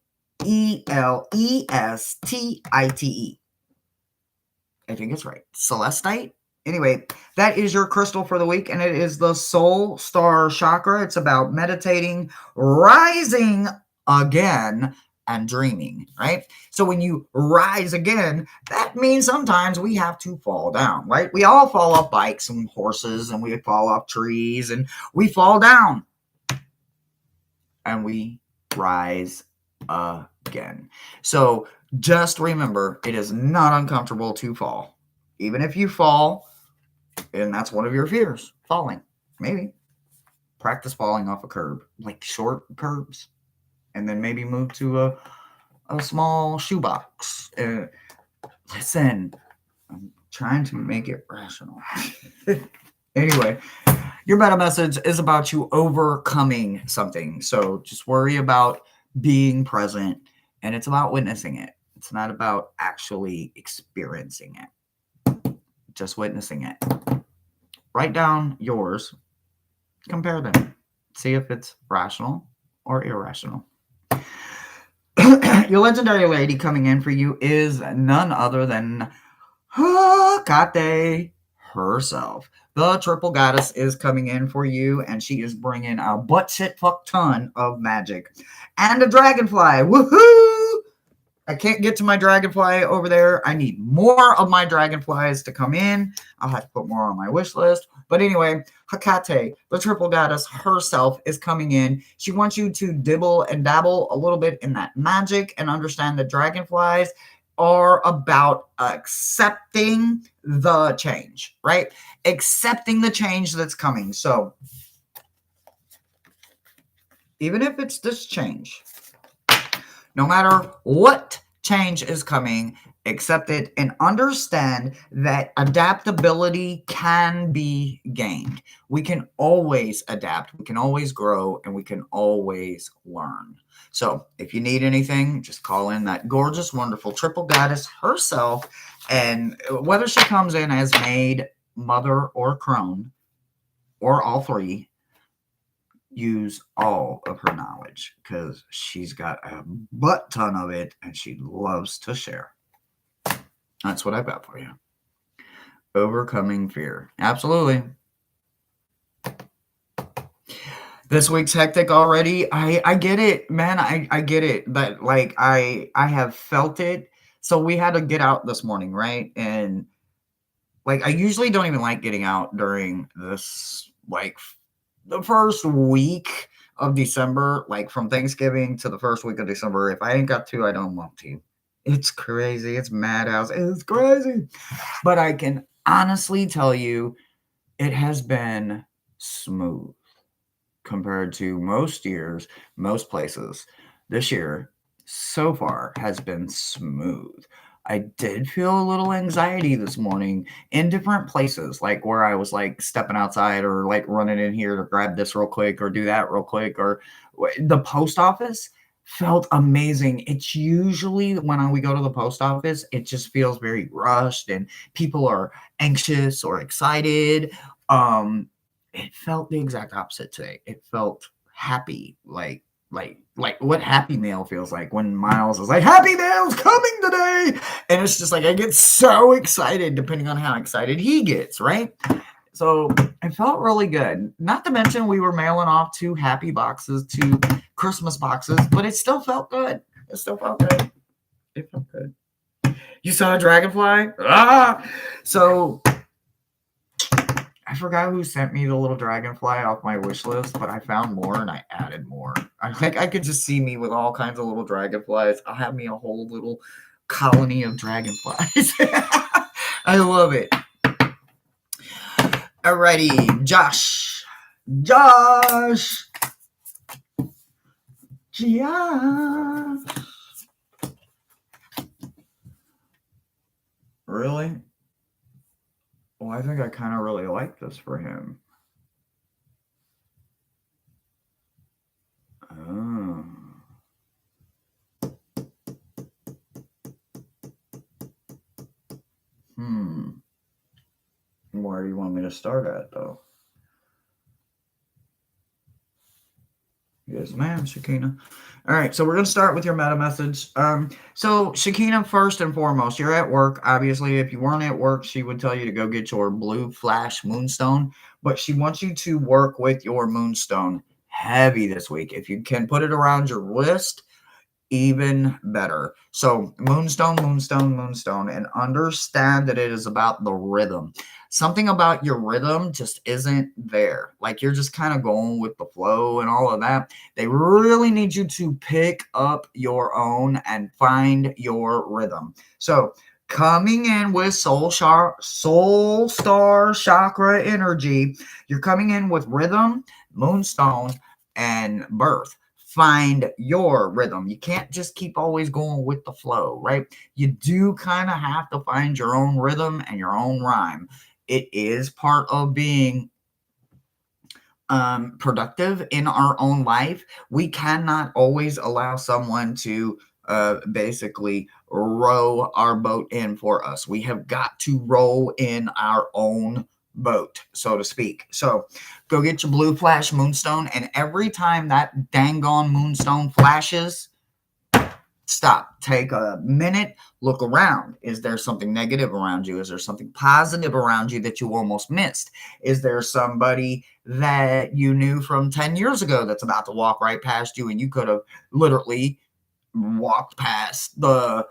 I think it's right. Celestite. Anyway, that is your crystal for the week, and it is the Soul Star Chakra. It's about meditating, rising again, and dreaming, right? So when you rise again, that means sometimes we have to fall down, right? We all fall off bikes and horses, and we fall off trees, and we fall down. And we rise again. So just remember, it is not uncomfortable to fall. Even if you fall, and that's one of your fears, falling. Maybe. Practice falling off a curb, like short curbs. And then maybe move to a small shoebox. Listen, I'm trying to make it rational. Anyway, your meta message is about you overcoming something. So just worry about being present, and it's about witnessing it. It's not about actually experiencing it. Just witnessing it. Write down yours. Compare them. See if it's rational or irrational. Your legendary lady coming in for you is none other than Hecate herself. The triple goddess is coming in for you, and she is bringing a butt shit fuck ton of magic. And a dragonfly. Woohoo! I can't get to my dragonfly over there. I need more of my dragonflies to come in. I'll have to put more on my wish list. But anyway, Hecate, the triple goddess herself, is coming in. She wants you to dibble and dabble a little bit in that magic and understand that dragonflies are about accepting the change, right? Accepting the change that's coming. So even if it's this change, no matter what Change is coming. Accept it and understand that adaptability can be gained. We can always adapt, we can always grow, and we can always learn. So if you need anything, just call in that gorgeous, wonderful triple goddess herself. And whether she comes in as maid, mother, or crone, or all three, use all of her knowledge because she's got a butt ton of it and she loves to share. That's what I've got for you. Overcoming fear. Absolutely. This week's hectic already. I get it, man. I get it. But like I have felt it. So we had to get out this morning, right? And like I usually don't even like getting out during this like the first week of December, like from Thanksgiving to the first week of December. If I ain't got to, I don't want to. It's crazy. It's madhouse. It's crazy. But I can honestly tell you, it has been smooth compared to most years, most places. This year, so far, has been smooth. I did feel a little anxiety this morning in different places, like where I was like stepping outside or like running in here to grab this real quick or do that real quick, or the post office felt amazing. It's usually when we go to the post office, it just feels very rushed and people are anxious or excited. It felt the exact opposite today. It felt happy, like what Happy Mail feels like when Miles is like, Happy Mail's coming today. And it's just like I get so excited depending on how excited he gets, right? So it felt really good. Not to mention we were mailing off 2 happy boxes, 2 Christmas boxes, but it still felt good. It still felt good. It felt good. You saw a dragonfly? Ah! So I forgot who sent me the little dragonfly off my wish list, but I found more and I added more. I think I could just see me with all kinds of little dragonflies. I'll have me a whole little colony of dragonflies. I love it. Alrighty, Josh. Really? Well, I think I kind of really like this for him. Oh. Where do you want me to start at, though? Yes, ma'am, Shakina. All right, so we're going to start with your meta message. So, Shakina, first and foremost, you're at work. Obviously, if you weren't at work, she would tell you to go get your blue flash moonstone, but she wants you to work with your moonstone heavy this week. If you can put it around your wrist, even better. So moonstone, and understand that it is about the rhythm. Something about your rhythm just isn't there. Like you're just kind of going with the flow and all of that. They really need you to pick up your own and find your rhythm. So coming in with soul star chakra energy, you're coming in with rhythm, moonstone, and birth. Find your rhythm. You can't just keep always going with the flow, right? You do kind of have to find your own rhythm and your own rhyme. It is part of being productive in our own life. We cannot always allow someone to basically row our boat in for us. We have got to row in our own boat, so to speak. So go get your blue flash moonstone, and every time that dang on moonstone flashes, stop, take a minute, look around. Is there something negative around you? Is there something positive around you that you almost missed? Is there somebody that you knew from 10 years ago that's about to walk right past you and you could have literally walked past the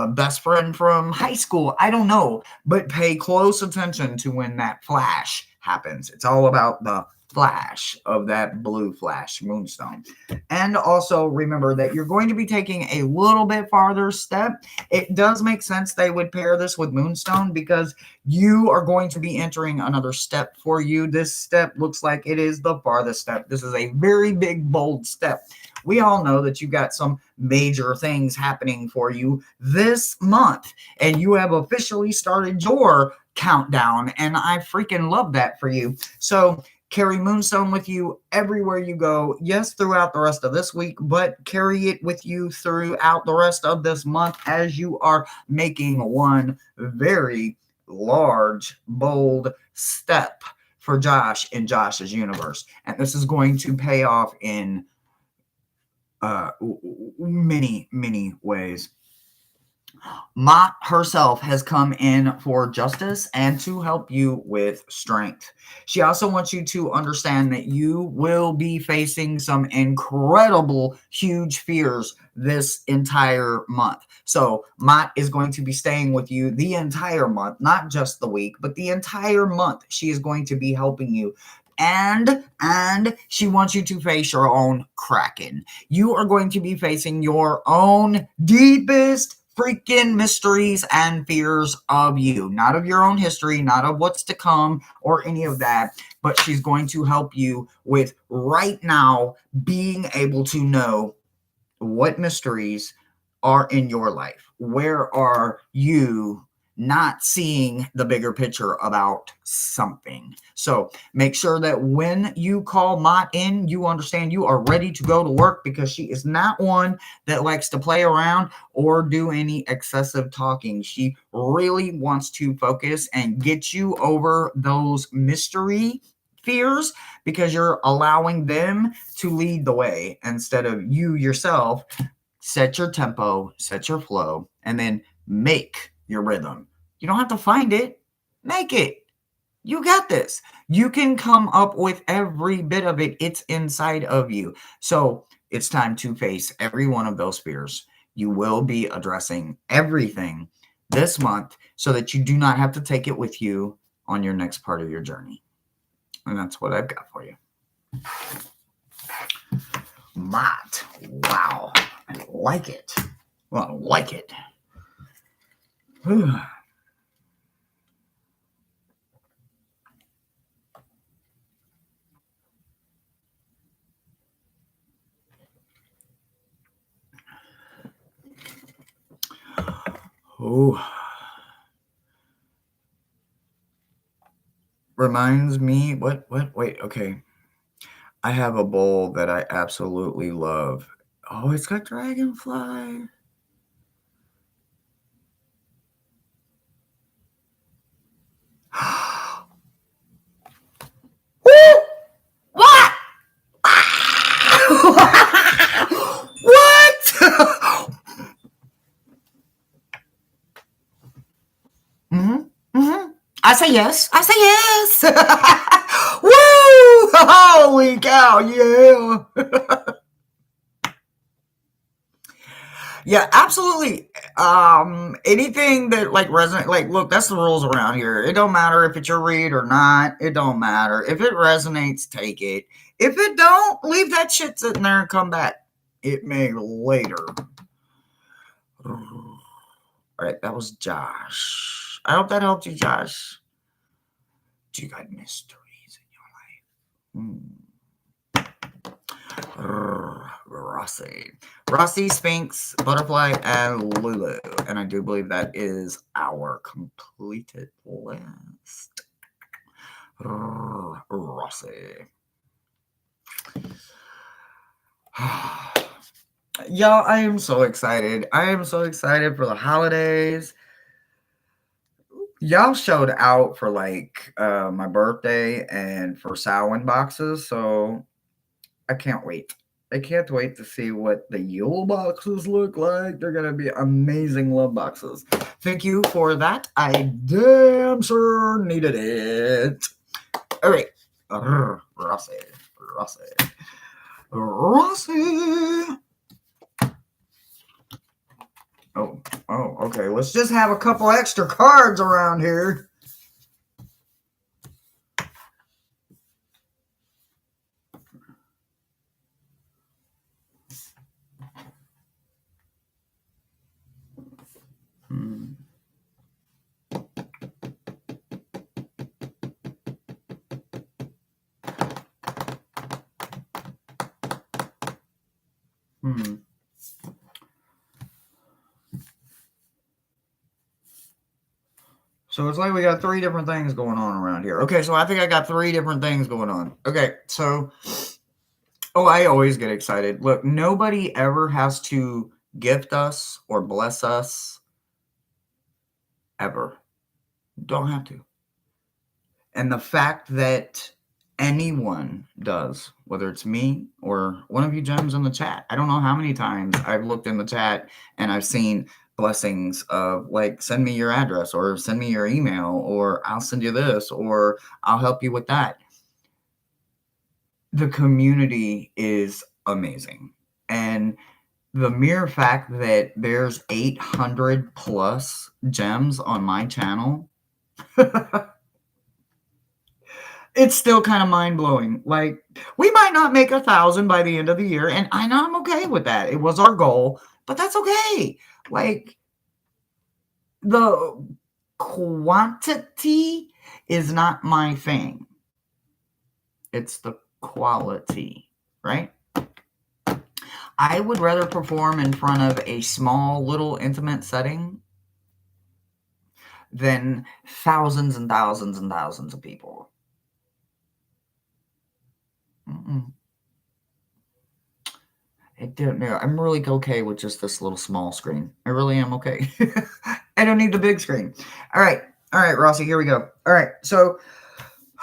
best friend from high school? I don't know, but pay close attention to when that flash happens. It's all about the flash of that blue flash moonstone. And also remember that you're going to be taking a little bit farther step. It does make sense they would pair this with moonstone because you are going to be entering another step for you. This step looks like it is the farthest step. This is a very big, bold step. We all know that you got some major things happening for you this month, and you have officially started your countdown, and I freaking love that for you. So carry moonstone with you everywhere you go. Yes, throughout the rest of this week, but carry it with you throughout the rest of this month as you are making one very large, bold step for Josh in Josh's universe. And this is going to pay off in many, many ways. Mott herself has come in for justice and to help you with strength. She also wants you to understand that you will be facing some incredible, huge fears this entire month. So Mott is going to be staying with you the entire month, not just the week, but the entire month. She is going to be helping you. And she wants you to face your own Kraken. You are going to be facing your own deepest freaking mysteries and fears of you, not of your own history, not of what's to come or any of that, but she's going to help you with right now being able to know what mysteries are in your life. Where are you not seeing the bigger picture about something? So make sure that when you call Mott in, you understand you are ready to go to work, because she is not one that likes to play around or do any excessive talking. She really wants to focus and get you over those mystery fears, because you're allowing them to lead the way instead of you yourself. Set your tempo, set your flow, and then make your rhythm. You don't have to find it, make it. You got this. You can come up with every bit of it. It's inside of you. So it's time to face every one of those fears. You will be addressing everything this month so that you do not have to take it with you on your next part of your journey. And that's what I've got for you. Mott. Wow. I like it. Well, I like it. Oh. Reminds me, wait, okay. I have a bowl that I absolutely love. Oh, it's got dragonfly. What? What? Mm-hmm. Mm-hmm. I say yes. I say yes. Woo! Holy cow! Yeah. Yeah, absolutely. Anything that like resonate, like, look, that's the rules around here. It don't matter if it's your read or not. It don't matter. If it resonates, take it. If it don't, leave that shit sitting there and come back. It may later. All right, that was Josh. I hope that helped you, Josh. Do you got mysteries in your life? Rossi, Sphinx, Butterfly, and Lulu. And I do believe that is our completed list. Rossi. Y'all, I am so excited. I am so excited for the holidays. Y'all showed out for like my birthday and for Samhain boxes, so I can't wait. I can't wait to see what the Yule boxes look like. They're going to be amazing love boxes. Thank you for that. I damn sure needed it. All right. Rossi. Oh, okay. Let's just have a couple extra cards around here. So it's like we got three different things going on around here. Okay, so I think I got three different things going on. Okay, so I always get excited. Look, nobody ever has to gift us or bless us ever. Don't have to. And the fact that anyone does, whether it's me or one of you gems in the chat, I don't know how many times I've looked in the chat and I've seen blessings of like, send me your address or send me your email or I'll send you this or I'll help you with that. The community is amazing. And the mere fact that there's 800 plus gems on my channel, it's still kind of mind blowing. Like, we might not make 1,000 by the end of the year, and I know I'm okay with that. It was our goal, but that's okay. Like, the quantity is not my thing, it's the quality, right? I would rather perform in front of a small, little, intimate setting than thousands and thousands and thousands of people. I don't know. I'm really okay with just this little small screen. I really am okay. I don't need the big screen. All right, Rossi, here we go. All right, so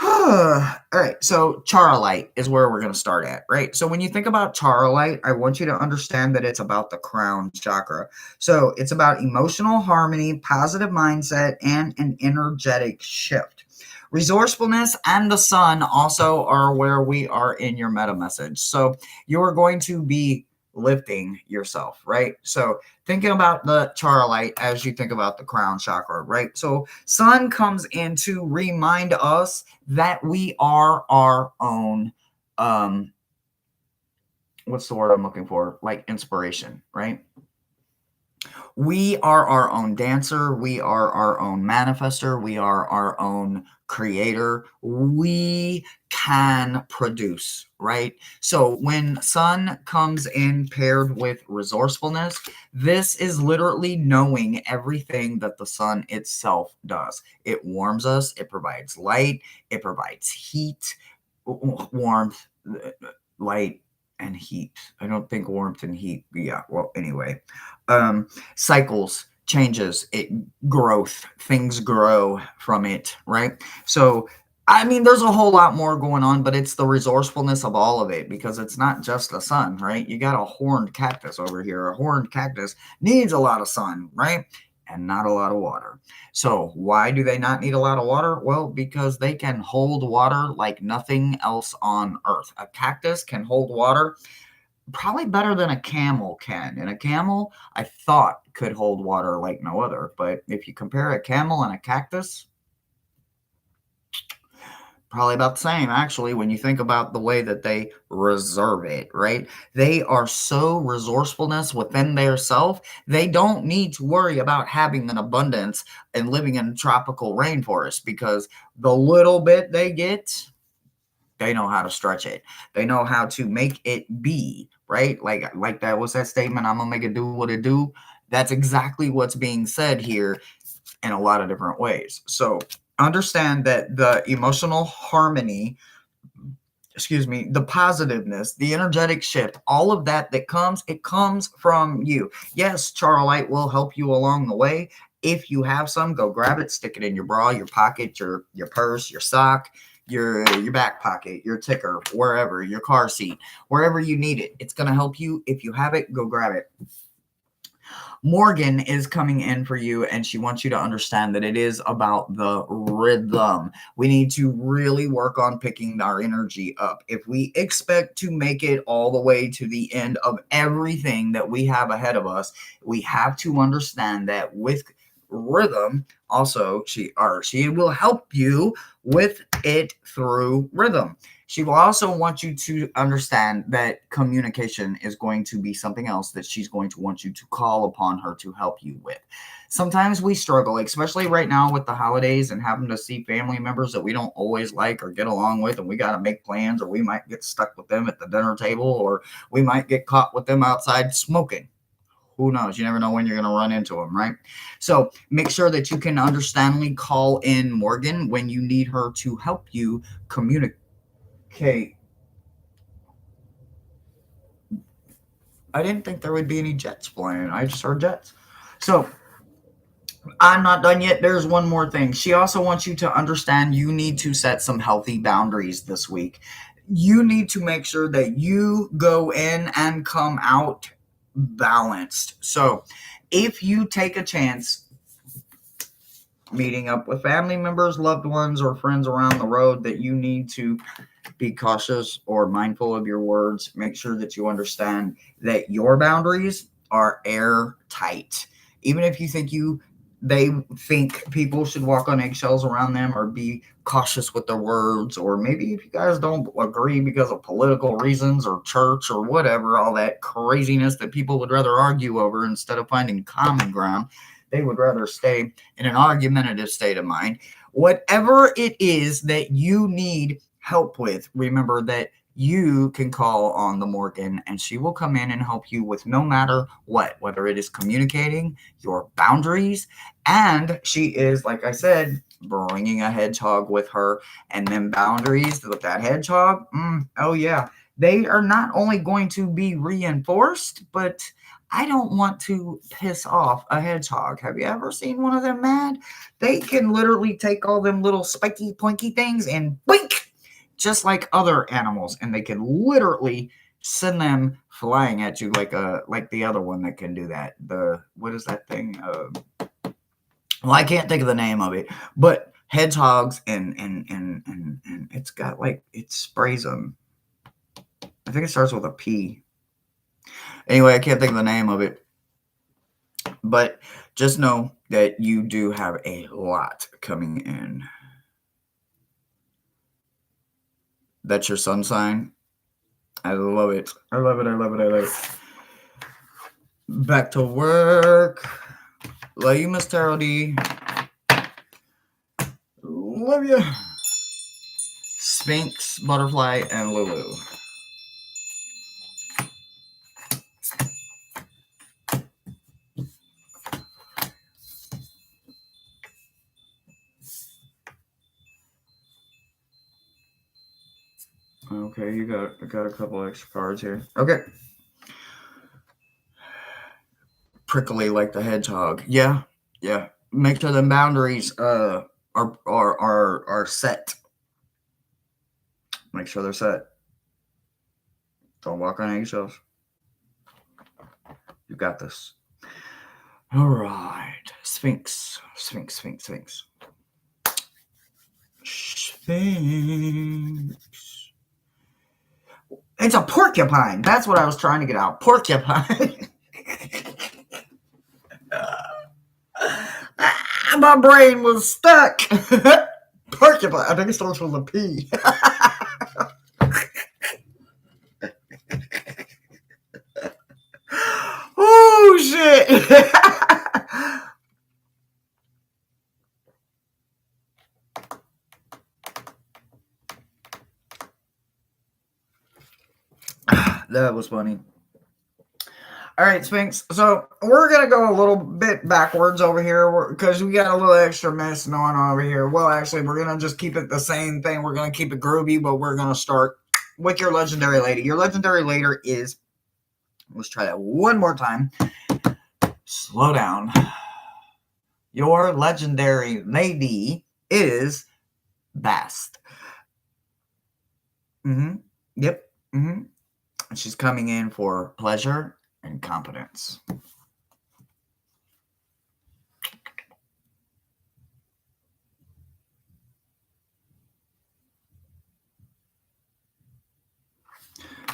Charolite is where we're going to start at, right? So when you think about Charolite, I want you to understand that it's about the crown chakra. So it's about emotional harmony, positive mindset, and an energetic shift. Resourcefulness and the sun also are where we are in your meta message. So you're going to be lifting yourself, right? So thinking about the Charolite as you think about the crown chakra, right? So sun comes in to remind us that we are our own, what's the word I'm looking for? Like inspiration, right? We are our own dancer. We are our own manifester. We are our own creator. We can produce, right? So when sun comes in paired with resourcefulness, this is literally knowing everything that the sun itself does. It warms us. It provides light. It provides heat, warmth, light, and heat. I don't think warmth and heat. Yeah. Well, anyway, cycles, changes, growth, things grow from it, right? So, I mean, there's a whole lot more going on, but it's the resourcefulness of all of it because it's not just the sun, right? You got a horned cactus over here. A horned cactus needs a lot of sun, right? And not a lot of water. So why do they not need a lot of water? Well, because they can hold water like nothing else on earth. A cactus can hold water probably better than a camel can. And a camel, I thought, could hold water like no other. But if you compare a camel and a cactus, probably about the same, actually, when you think about the way that they reserve it, right? They are so resourcefulness within their self, they don't need to worry about having an abundance and living in a tropical rainforest because the little bit they get, they know how to stretch it. They know how to make it be, right? Like that was that statement, I'm gonna make it do what it do. That's exactly what's being said here in a lot of different ways. So understand that the emotional harmony, the positiveness, the energetic shift, all of that comes, it comes from you. Yes, Charolite will help you along the way. If you have some, go grab it, stick it in your bra, your pocket, your purse, your sock, your back pocket, your ticker, wherever, your car seat, wherever you need it. It's going to help you. If you have it, go grab it. Morgan is coming in for you, and she wants you to understand that it is about the rhythm. We need to really work on picking our energy up. If we expect to make it all the way to the end of everything that we have ahead of us, we have to understand that with rhythm, also she will help you with it through rhythm. She will also want you to understand that communication is going to be something else that she's going to want you to call upon her to help you with. Sometimes we struggle, especially right now with the holidays and having to see family members that we don't always like or get along with, and we got to make plans, or we might get stuck with them at the dinner table, or we might get caught with them outside smoking. Who knows? You never know when you're going to run into them, right? So make sure that you can understandably call in Morgan when you need her to help you communicate. I didn't think there would be any jets flying. I just heard jets. So I'm not done yet. There's one more thing. She also wants you to understand you need to set some healthy boundaries this week. You need to make sure that you go in and come out balanced. So if you take a chance meeting up with family members, loved ones, or friends around the road that you need to be cautious or mindful of your words, make sure that you understand that your boundaries are airtight. Even if you think they think people should walk on eggshells around them or be cautious with their words, or maybe if you guys don't agree because of political reasons or church or whatever, all that craziness that people would rather argue over instead of finding common ground, they would rather stay in an argumentative state of mind. Whatever it is that you need help with, remember that you can call on the Morgan and she will come in and help you with no matter what, whether it is communicating your boundaries. And she is, like I said, bringing a hedgehog with her, and then boundaries with that hedgehog. Oh yeah, they are not only going to be reinforced, but I don't want to piss off a hedgehog. Have you ever seen one of them mad? They can literally take all them little spiky, pointy things and blink, just like other animals, and they can literally send them flying at you like the other one that can do that. What is that thing? Well, I can't think of the name of it, but hedgehogs and it's got it sprays them. I think it starts with a P. Anyway, I can't think of the name of it, but just know that you do have a lot coming in. That's your sun sign. I love it. I love it. I love it. I love it. Back to work. Love you, Miss Tarot D. Love you. Sphinx, Butterfly, and Lulu. Okay, you got a couple extra cards here. Okay. Prickly like the hedgehog. Yeah. Make sure the boundaries are set. Make sure they're set. Don't walk on eggshells. You got this. All right. Sphinx. Sphinx. It's a porcupine. That's what I was trying to get out. Porcupine. My brain was stuck. Porcupine. I think it starts with a P. Oh, shit. That was funny. All right, Sphinx. So we're going to go a little bit backwards over here because we got a little extra mess going on over here. Well, actually, we're going to just keep it the same thing. We're going to keep it groovy, but we're going to start with your legendary lady. Your legendary lady is, let's try that one more time. Slow down. Your legendary lady is Bast. Yep. She's coming in for pleasure and competence.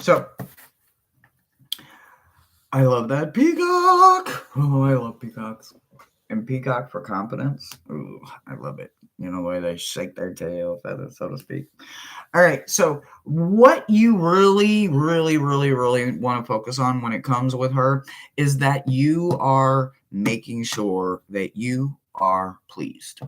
So, I love that peacock. Oh, I love peacocks. And peacock for competence. Ooh, I love it. You know, the way they shake their tail feathers, so to speak. All right. So, what you really, really, really, really want to focus on when it comes with her is that you are making sure that you are pleased.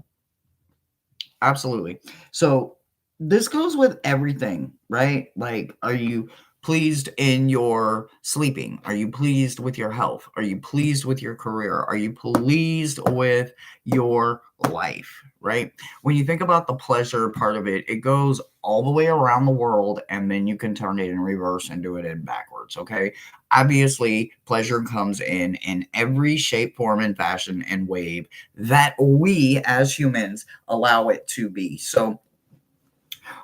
Absolutely. So this goes with everything, right? Like, are you pleased in your sleeping? Are you pleased with your health? Are you pleased with your career? Are you pleased with your life, right? When you think about the pleasure part of it, it goes all the way around the world and then you can turn it in reverse and do it in backwards, okay? Obviously, pleasure comes in every shape, form, and fashion and wave that we as humans allow it to be. So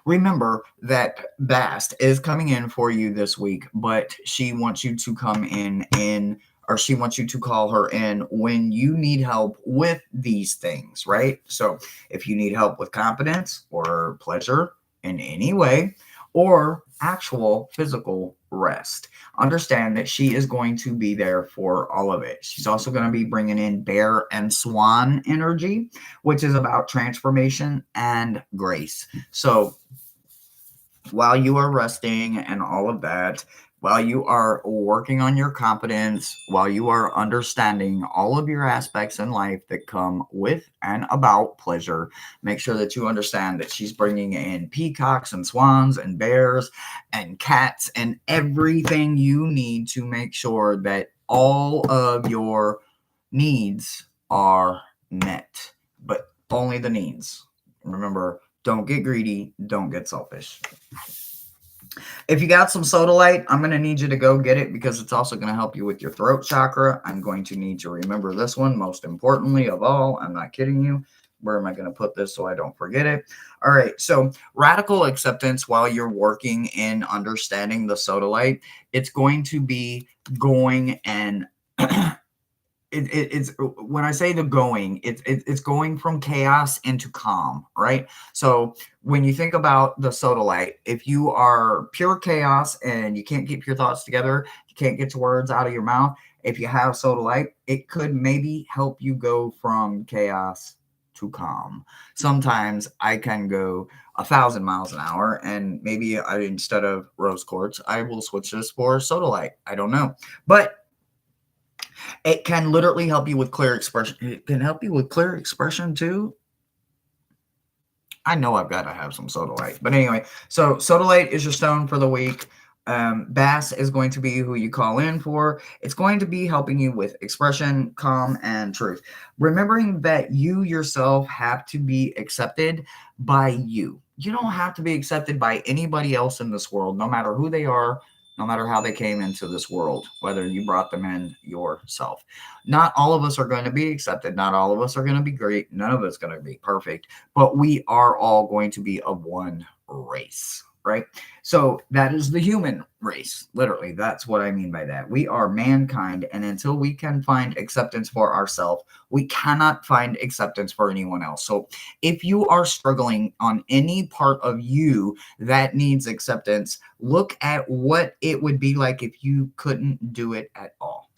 remember that Bast is coming in for you this week, but she wants you to come in or she wants you to call her in when you need help with these things, right? So if you need help with confidence or pleasure in any way or actual physical rest, understand that she is going to be there for all of it. She's also going to be bringing in bear and swan energy, which is about transformation and grace. So while you are resting and all of that, while you are working on your confidence, while you are understanding all of your aspects in life that come with and about pleasure, make sure that you understand that she's bringing in peacocks and swans and bears and cats and everything you need to make sure that all of your needs are met, but only the needs. Remember, don't get greedy, don't get selfish. If you got some sodalite, I'm going to need you to go get it because it's also going to help you with your throat chakra. I'm going to need to remember this one most importantly of all. I'm not kidding you. Where am I going to put this so I don't forget it? All right. So, radical acceptance while you're working in understanding the sodalite, it's going to be going and it's when I say the going, it's going from chaos into calm, right? So when you think about the sodalite, if you are pure chaos and you can't keep your thoughts together, you can't get your words out of your mouth. If you have sodalite, it could maybe help you go from chaos to calm. Sometimes I can go 1,000 miles an hour, and maybe instead of rose quartz, I will switch this for sodalite. I don't know, but it can literally help you with clear expression. It can help you with clear expression too. I know I've got to have some sodalite. But anyway, so sodalite is your stone for the week. Bass is going to be who you call in for. It's going to be helping you with expression, calm, and truth. Remembering that you yourself have to be accepted by you. You don't have to be accepted by anybody else in this world, no matter who they are, no matter how they came into this world, whether you brought them in yourself. Not all of us are going to be accepted. Not all of us are going to be great. None of it's going to be perfect, but we are all going to be of one race, right? So that is the human race. Literally, that's what I mean by that. We are mankind, and until we can find acceptance for ourselves, we cannot find acceptance for anyone else. So if you are struggling on any part of you that needs acceptance, look at what it would be like if you couldn't do it at all.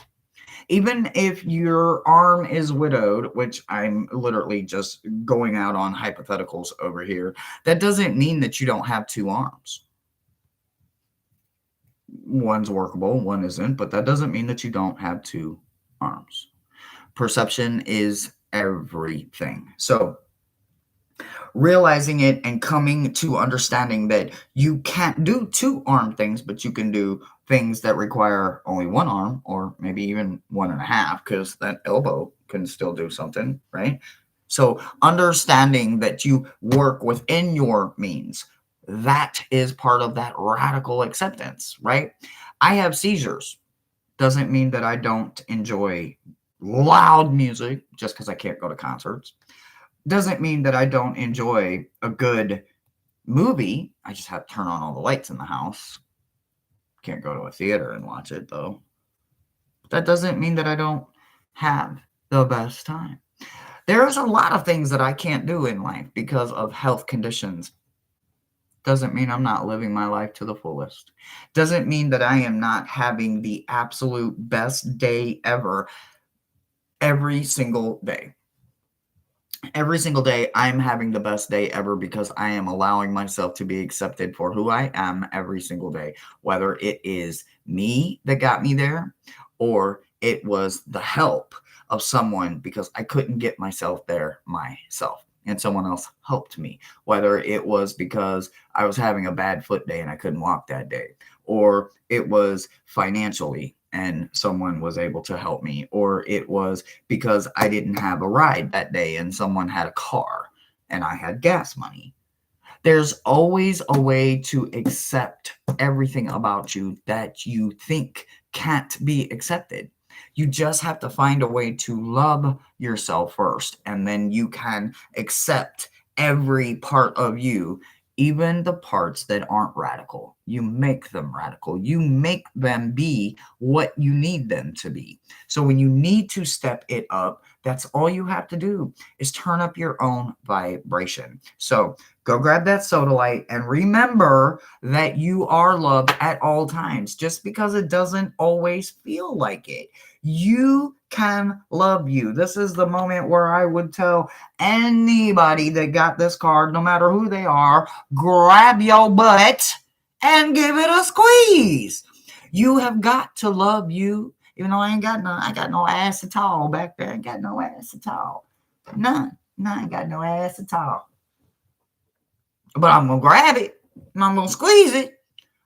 Even if your arm is widowed, which I'm literally just going out on hypotheticals over here, that doesn't mean that you don't have two arms. One's workable, one isn't, but that doesn't mean that you don't have two arms. Perception is everything. So, realizing it and coming to understanding that you can't do two arm things, but you can do things that require only one arm or maybe even one and a half because that elbow can still do something, right? So understanding that you work within your means, that is part of that radical acceptance, right? I have seizures. Doesn't mean that I don't enjoy loud music just because I can't go to concerts. Doesn't mean that I don't enjoy a good movie. I just have to turn on all the lights in the house. Can't go to a theater and watch it though. That doesn't mean that I don't have the best time. There's a lot of things that I can't do in life because of health conditions. Doesn't mean I'm not living my life to the fullest. Doesn't mean that I am not having the absolute best day ever every single day. Every single day, I'm having the best day ever because I am allowing myself to be accepted for who I am every single day, whether it is me that got me there or it was the help of someone because I couldn't get myself there myself and someone else helped me, whether it was because I was having a bad foot day and I couldn't walk that day, or it was financially and someone was able to help me, or it was because I didn't have a ride that day and someone had a car and I had gas money. There's always a way to accept everything about you that you think can't be accepted. You just have to find a way to love yourself first, and then you can accept every part of you, even the parts that aren't radical. You make them radical. You make them be what you need them to be. So when you need to step it up, that's all you have to do is turn up your own vibration. So go grab that soda light and remember that you are loved at all times, just because it doesn't always feel like it. You can love you. This is the moment where I would tell anybody that got this card, no matter who they are, grab your butt and give it a squeeze. You have got to love you. Even though I got no ass at all back there. I ain't got no ass at all. None. I ain't got no ass at all. But I'm going to grab it and I'm going to squeeze it.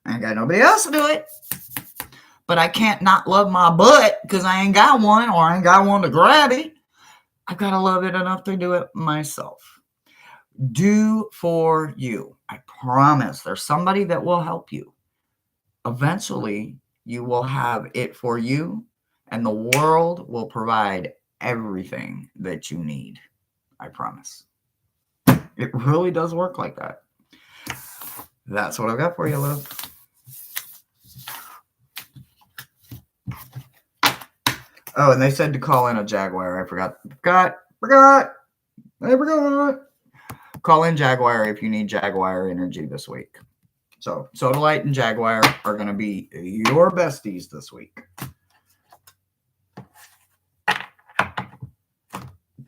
I ain't got nobody else to do it. But I can't not love my butt because I ain't got one or I ain't got one to grab it. I've got to love it enough to do it myself. Do for you. I promise there's somebody that will help you. Eventually, you will have it for you and the world will provide everything that you need. I promise. It really does work like that. That's what I've got for you, love. Oh, and they said to call in a Jaguar. I forgot. Call in Jaguar if you need Jaguar energy this week. So, Soda Light and Jaguar are going to be your besties this week.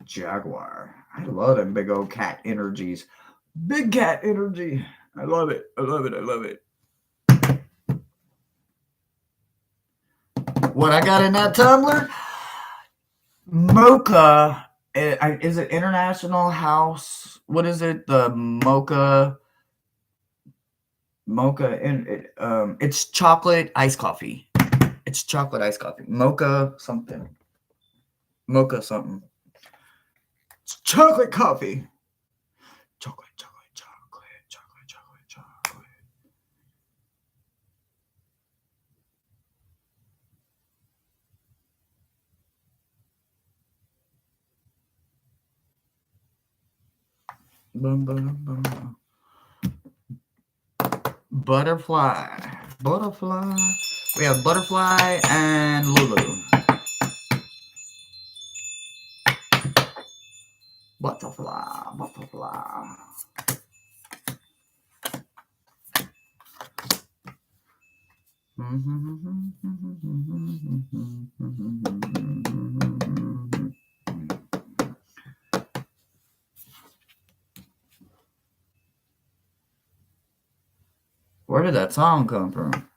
Jaguar. I love them big old cat energies. Big cat energy. I love it. I love it. I love it. What I got in that tumbler? Mocha. Is it International House? What is it? The mocha. It's chocolate iced coffee. It's chocolate iced coffee. Mocha something. Mocha something. It's chocolate coffee. Chocolate. Boom, boom, boom. Butterfly. We have Butterfly and Lulu. Butterfly. Where did that song come from?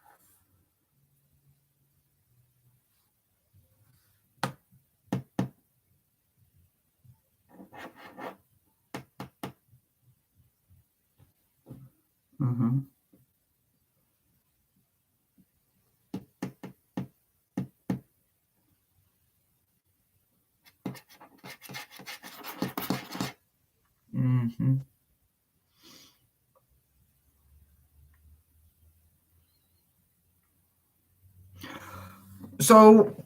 So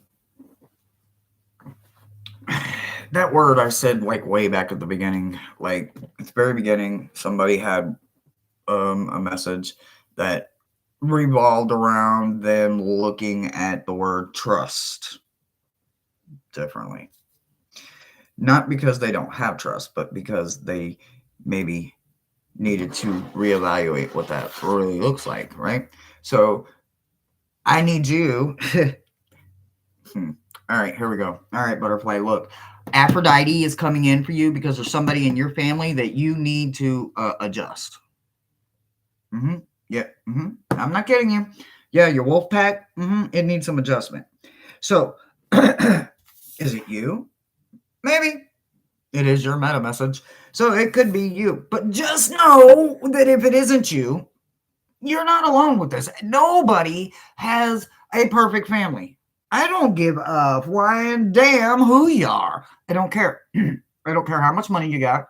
that word I said like way back at the beginning, like at the very beginning, somebody had a message that revolved around them looking at the word trust differently. Not because they don't have trust, but because they maybe needed to reevaluate what that really looks like, right? So I need you All right, here we go. All right, butterfly, look. Aphrodite is coming in for you because there's somebody in your family that you need to adjust. Yeah. I'm not kidding you. Yeah, your wolf pack, it needs some adjustment. So, is it you? Maybe. It is your meta message. So it could be you. But just know that if it isn't you, you're not alone with this. Nobody has a perfect family. I don't give a flying damn who you are. I don't care. I don't care how much money you got.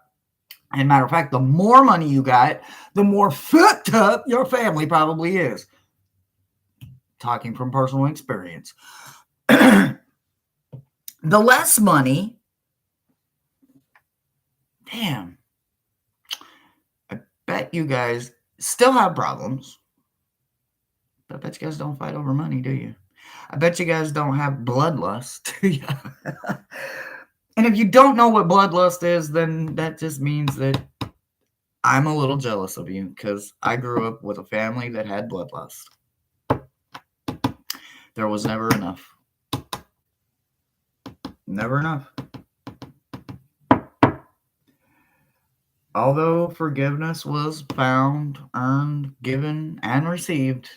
And matter of fact, the more money you got, the more fucked up your family probably is. Talking from personal experience. The less money, damn, I bet you guys still have problems. But I bet you guys don't fight over money, do you? I bet you guys don't have bloodlust, do you? And if you don't know what bloodlust is, then that just means that I'm a little jealous of you because I grew up with a family that had bloodlust. There was never enough. Never enough. Although forgiveness was found, earned, given, and received,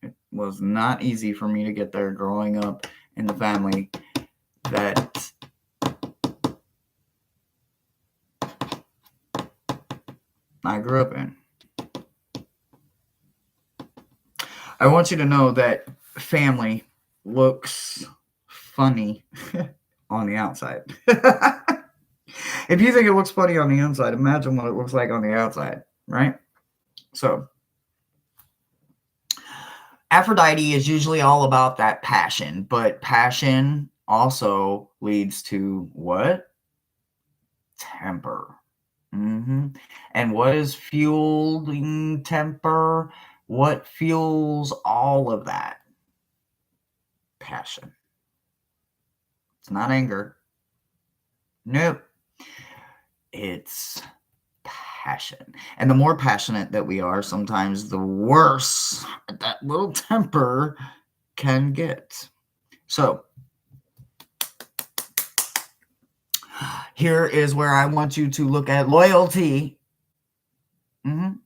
it was not easy for me to get there growing up in the family that I grew up in. I want you to know that family looks funny on the outside. If you think it looks funny on the inside, imagine what it looks like on the outside, right? So, Aphrodite is usually all about that passion, but passion also leads to what? Temper. And what is fueling temper? What fuels all of that? Passion. It's not anger. Nope. It's passion. And the more passionate that we are, sometimes the worse that little temper can get. So, here is where I want you to look at loyalty.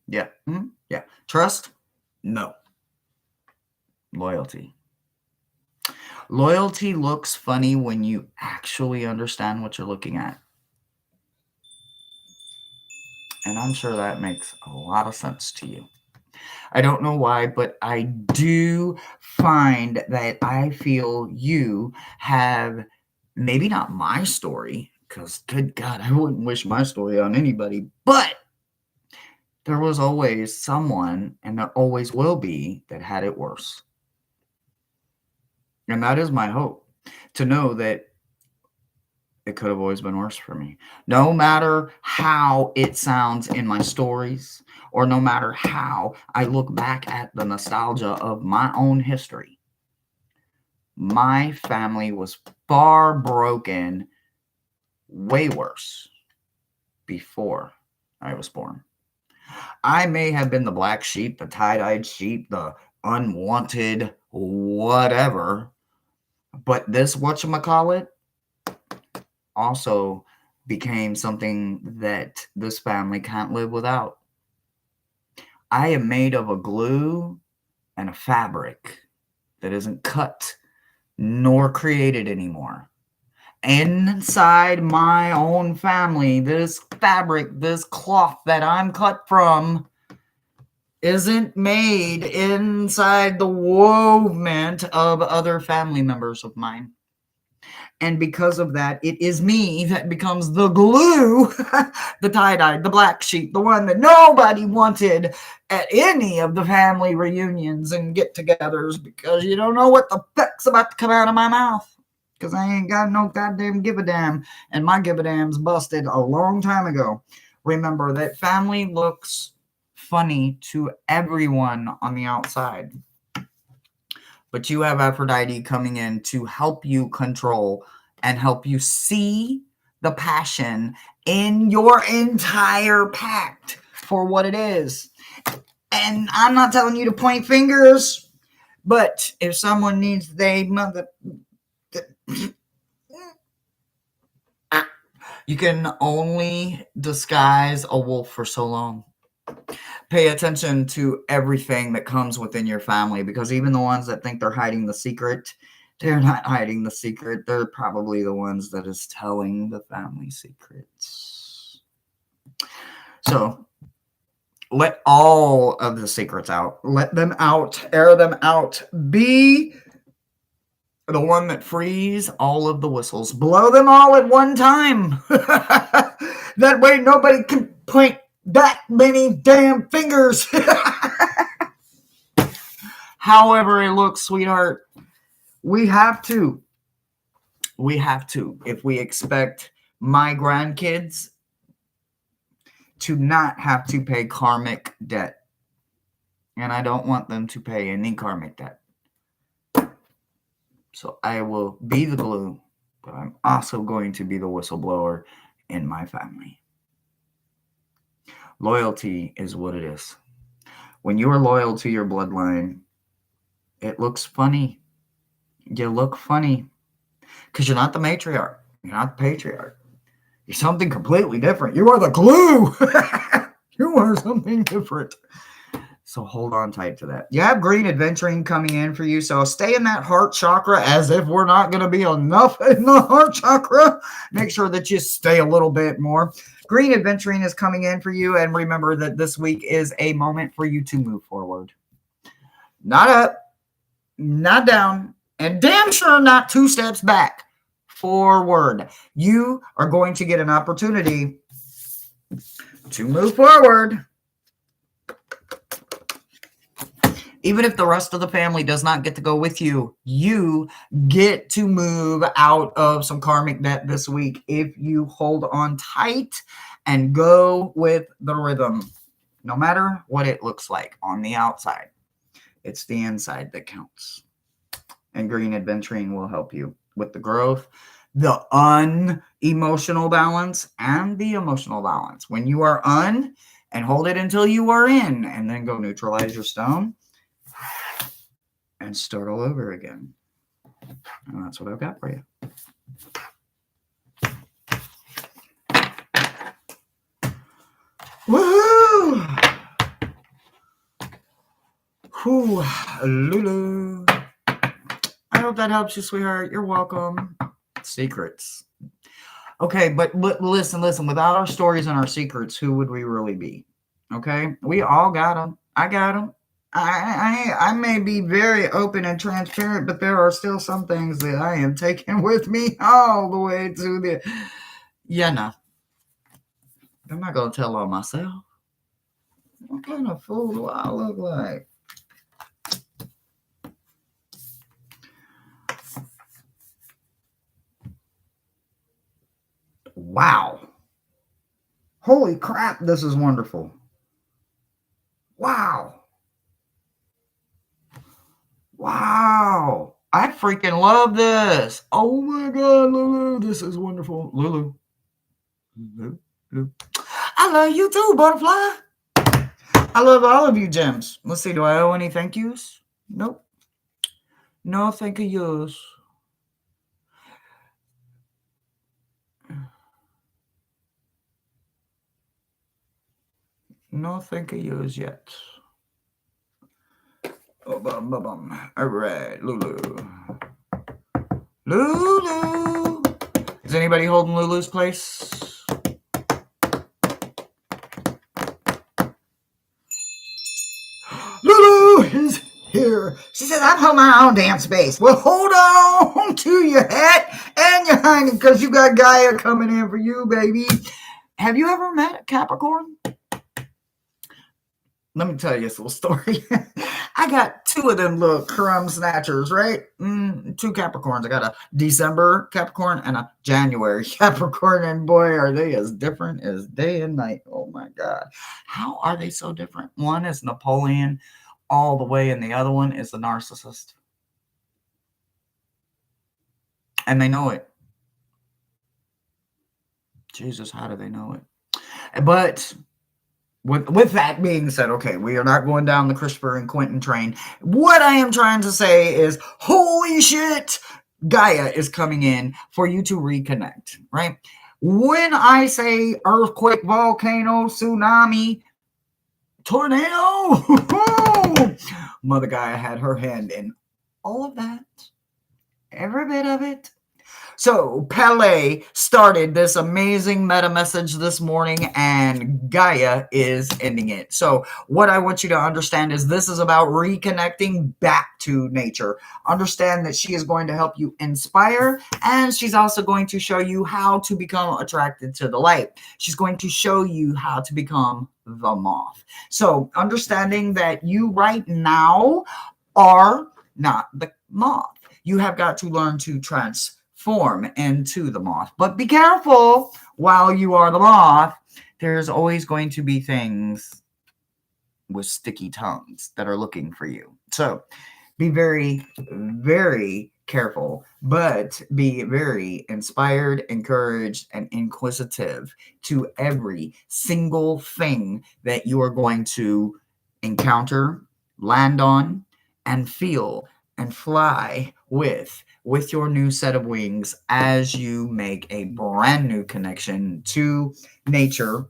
Yeah. Trust? No. Loyalty. Loyalty looks funny when you actually understand what you're looking at. And I'm sure that makes a lot of sense to you. I don't know why, but I do find that I feel you have maybe not my story, because good God, I wouldn't wish my story on anybody, but there was always someone, and there always will be, that had it worse. And that is my hope, to know that it could have always been worse for me. No matter how it sounds in my stories, or no matter how I look back at the nostalgia of my own history, my family was far broken, way worse, before I was born. I may have been the black sheep, the tie-dyed sheep, the unwanted whatever, but this whatchamacallit also became something that this family can't live without. I am made of a glue and a fabric that isn't cut nor created anymore. Inside my own family, this fabric, this cloth that I'm cut from, isn't made inside the wovement of other family members of mine. And because of that, it is me that becomes the glue, the tie-dye, the black sheep, the one that nobody wanted at any of the family reunions and get-togethers, because you don't know what the fuck's about to come out of my mouth. Because I ain't got no goddamn give-a-damn, and my give-a-damn's busted a long time ago. Remember that family looks funny to everyone on the outside. But you have Aphrodite coming in to help you control and help you see the passion in your entire pact for what it is. And I'm not telling you to point fingers, but if someone needs they You can only disguise a wolf for so long. Pay attention to everything that comes within your family, because even the ones that think they're hiding the secret, they're not hiding the secret. They're probably the ones that is telling the family secrets. So let all of the secrets out. Let them out. Air them out. Be the one that frees all of the whistles. Blow them all at one time. That way nobody can point that many damn fingers. However it looks, sweetheart, we have to. If we expect my grandkids to not have to pay karmic debt. And I don't want them to pay any karmic debt. So I will be the glue, but I'm also going to be the whistleblower in my family. Loyalty is what it is. When you are loyal to your bloodline, it looks funny. You look funny because you're not the matriarch. You're not the patriarch. You're something completely different. You are the glue. You are something different. So hold on tight to that. You have green adventuring coming in for you. So stay in that heart chakra, as if we're not going to be enough in the heart chakra. Make sure that you stay a little bit more. Green adventuring is coming in for you. And remember that this week is a moment for you to move forward. Not up, not down, and damn sure not 2 steps back. Forward. You are going to get an opportunity to move forward. Even if the rest of the family does not get to go with you, you get to move out of some karmic debt this week if you hold on tight and go with the rhythm, no matter what it looks like on the outside. It's the inside that counts. And green adventuring will help you with the growth, the unemotional balance, and the emotional balance. When you are and hold it until you are in, and then go neutralize your stone and start all over again. And that's what I've got for you. Woohoo! Whew, Lulu. I hope that helps you, sweetheart. You're welcome. Secrets. Okay, but listen. Without our stories and our secrets, who would we really be? Okay? We all got them. I got them. I may be very open and transparent, but there are still some things that I am taking with me all the way to the... Yeah, no. I'm not going to tell on myself. What kind of fool do I look like? Wow. Holy crap, this is wonderful. Wow. Wow. I freaking love this. Oh my God, Lulu. This is wonderful. Lulu. I love you too, butterfly. I love all of you, gems. Let's see. Do I owe any thank yous? Nope. No thank yous. No thank yous yet. Oh, bum. All right, Lulu. Lulu. Is anybody holding Lulu's place? Lulu is here. She says, I'm holding my own damn space. Well, hold on to your hat and your honey, because you got Gaia coming in for you, baby. Have you ever met a Capricorn? Let me tell you this little story. I got 2 of them little crumb snatchers, right? 2 Capricorns. I got a December Capricorn and a January Capricorn. And boy, are they as different as day and night. Oh my God. How are they so different? One is Napoleon all the way, and the other one is a narcissist. And they know it. Jesus, how do they know it? But... With that being said, okay, we are not going down the Christopher and Quentin train. What I am trying to say is, holy shit, Gaia is coming in for you to reconnect, right? When I say earthquake, volcano, tsunami, tornado, Mother Gaia had her hand in all of that, every bit of it. So Pele started this amazing meta message this morning, and Gaia is ending it. So what I want you to understand is this is about reconnecting back to nature. Understand that she is going to help you inspire, and she's also going to show you how to become attracted to the light. She's going to show you how to become the moth. So understanding that you right now are not the moth. You have got to learn to transform into the moth. But be careful while you are the moth. There's always going to be things with sticky tongues that are looking for you. So be very, very careful, but be very inspired, encouraged, and inquisitive to every single thing that you are going to encounter, land on, and feel and fly with your new set of wings as you make a brand new connection to nature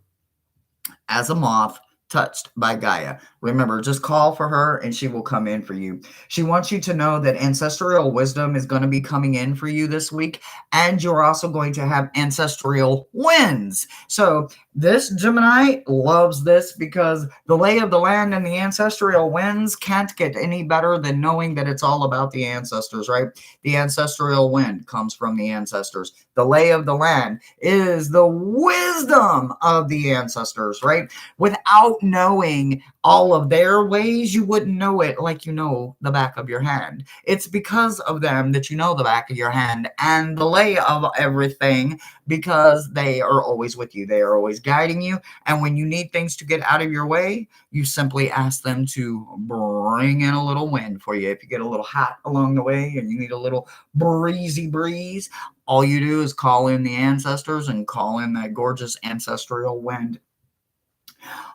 as a moth touched by Gaia. Remember, just call for her and she will come in for you. She wants you to know that ancestral wisdom is going to be coming in for you this week, and you're also going to have ancestral winds. So this Gemini loves this because the lay of the land and the ancestral winds can't get any better than knowing that it's all about the ancestors, right? The ancestral wind comes from the ancestors. The lay of the land is the wisdom of the ancestors, right? Without knowing all of their ways, you wouldn't know it like you know the back of your hand. It's because of them that you know the back of your hand and the lay of everything, because they are always with you. They are always guiding you. And when you need things to get out of your way, you simply ask them to bring in a little wind for you. If you get a little hot along the way and you need a little breezy breeze, all you do is call in the ancestors and call in that gorgeous ancestral wind.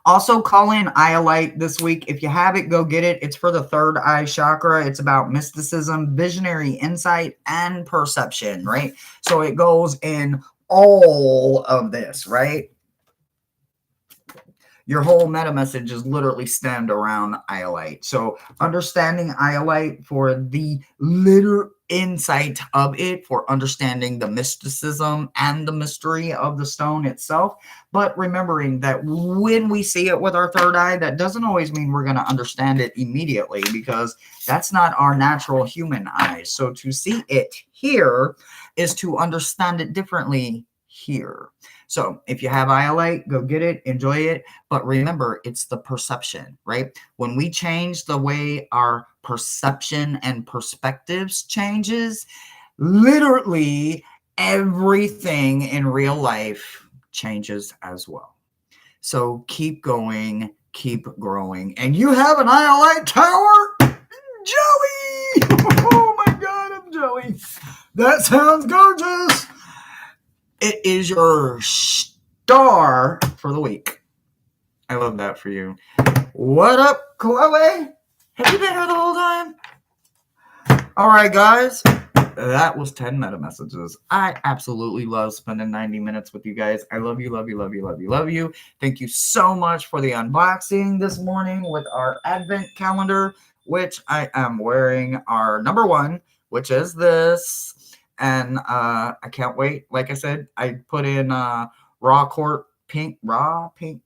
Also, call in Iolite this week. If you have it, go get it. It's for the third eye chakra. It's about mysticism, visionary insight, and perception, right? So it goes in all of this, right? Your whole meta message is literally stemmed around Iolite. So understanding Iolite for the literal insight of it, for understanding the mysticism and the mystery of the stone itself. But remembering that when we see it with our third eye, that doesn't always mean we're going to understand it immediately, because that's not our natural human eyes. So to see it here is to understand it differently here. So if you have Iolite, go get it, enjoy it. But remember, it's the perception, right? When we change the way our perception and perspectives changes, literally everything in real life changes as well. So keep going, keep growing. And you have an Iolite tower? Joey! Oh my God, I'm Joey. That sounds gorgeous. It is your star for the week. I love that for you. What up, Chloe? Have you been here the whole time? All right, guys. That was 10 meta messages. I absolutely love spending 90 minutes with you guys. I love you, love you, love you, love you, love you. Thank you so much for the unboxing this morning with our advent calendar, which I am wearing our number one, which is this. And I can't wait. Like I said, I put in raw pink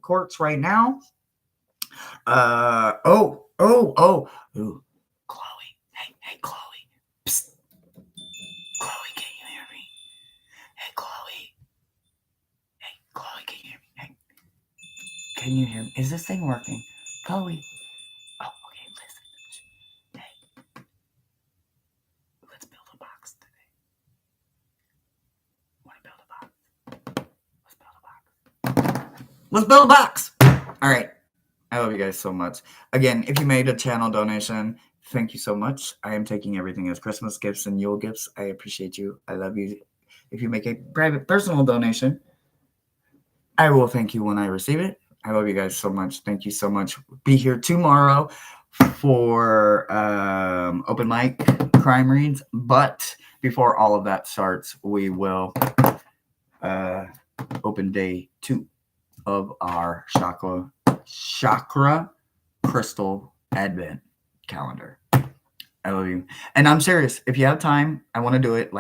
quartz right now. Ooh, Chloe. Hey, Chloe. Psst. Chloe, can you hear me? Hey, Chloe. Hey, Chloe, can you hear me? Hey, can you hear me? Is this thing working? Chloe. Oh, okay, listen. Hey, let's build a box today. Want to build a box? Let's build a box. All right. I love you guys so much. Again, if you made a channel donation, thank you so much. I am taking everything as Christmas gifts and Yule gifts. I appreciate you. I love you. If you make a private, personal donation, I will thank you when I receive it. I love you guys so much. Thank you so much. Be here tomorrow for open mic crime reads. But before all of that starts, we will open day 2 of our chakra crystal advent calendar. I love you. And I'm serious. If you have time, I want to do it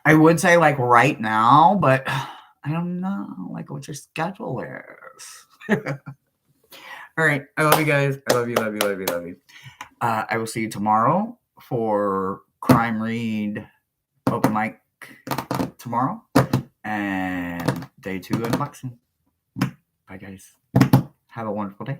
I would say like right now, but I don't know like what your schedule is. All right. I love you guys. I love you, love you, love you, love you. I will see you tomorrow for Crime Read open mic tomorrow and day 2 unboxing. Bye guys. Have a wonderful day.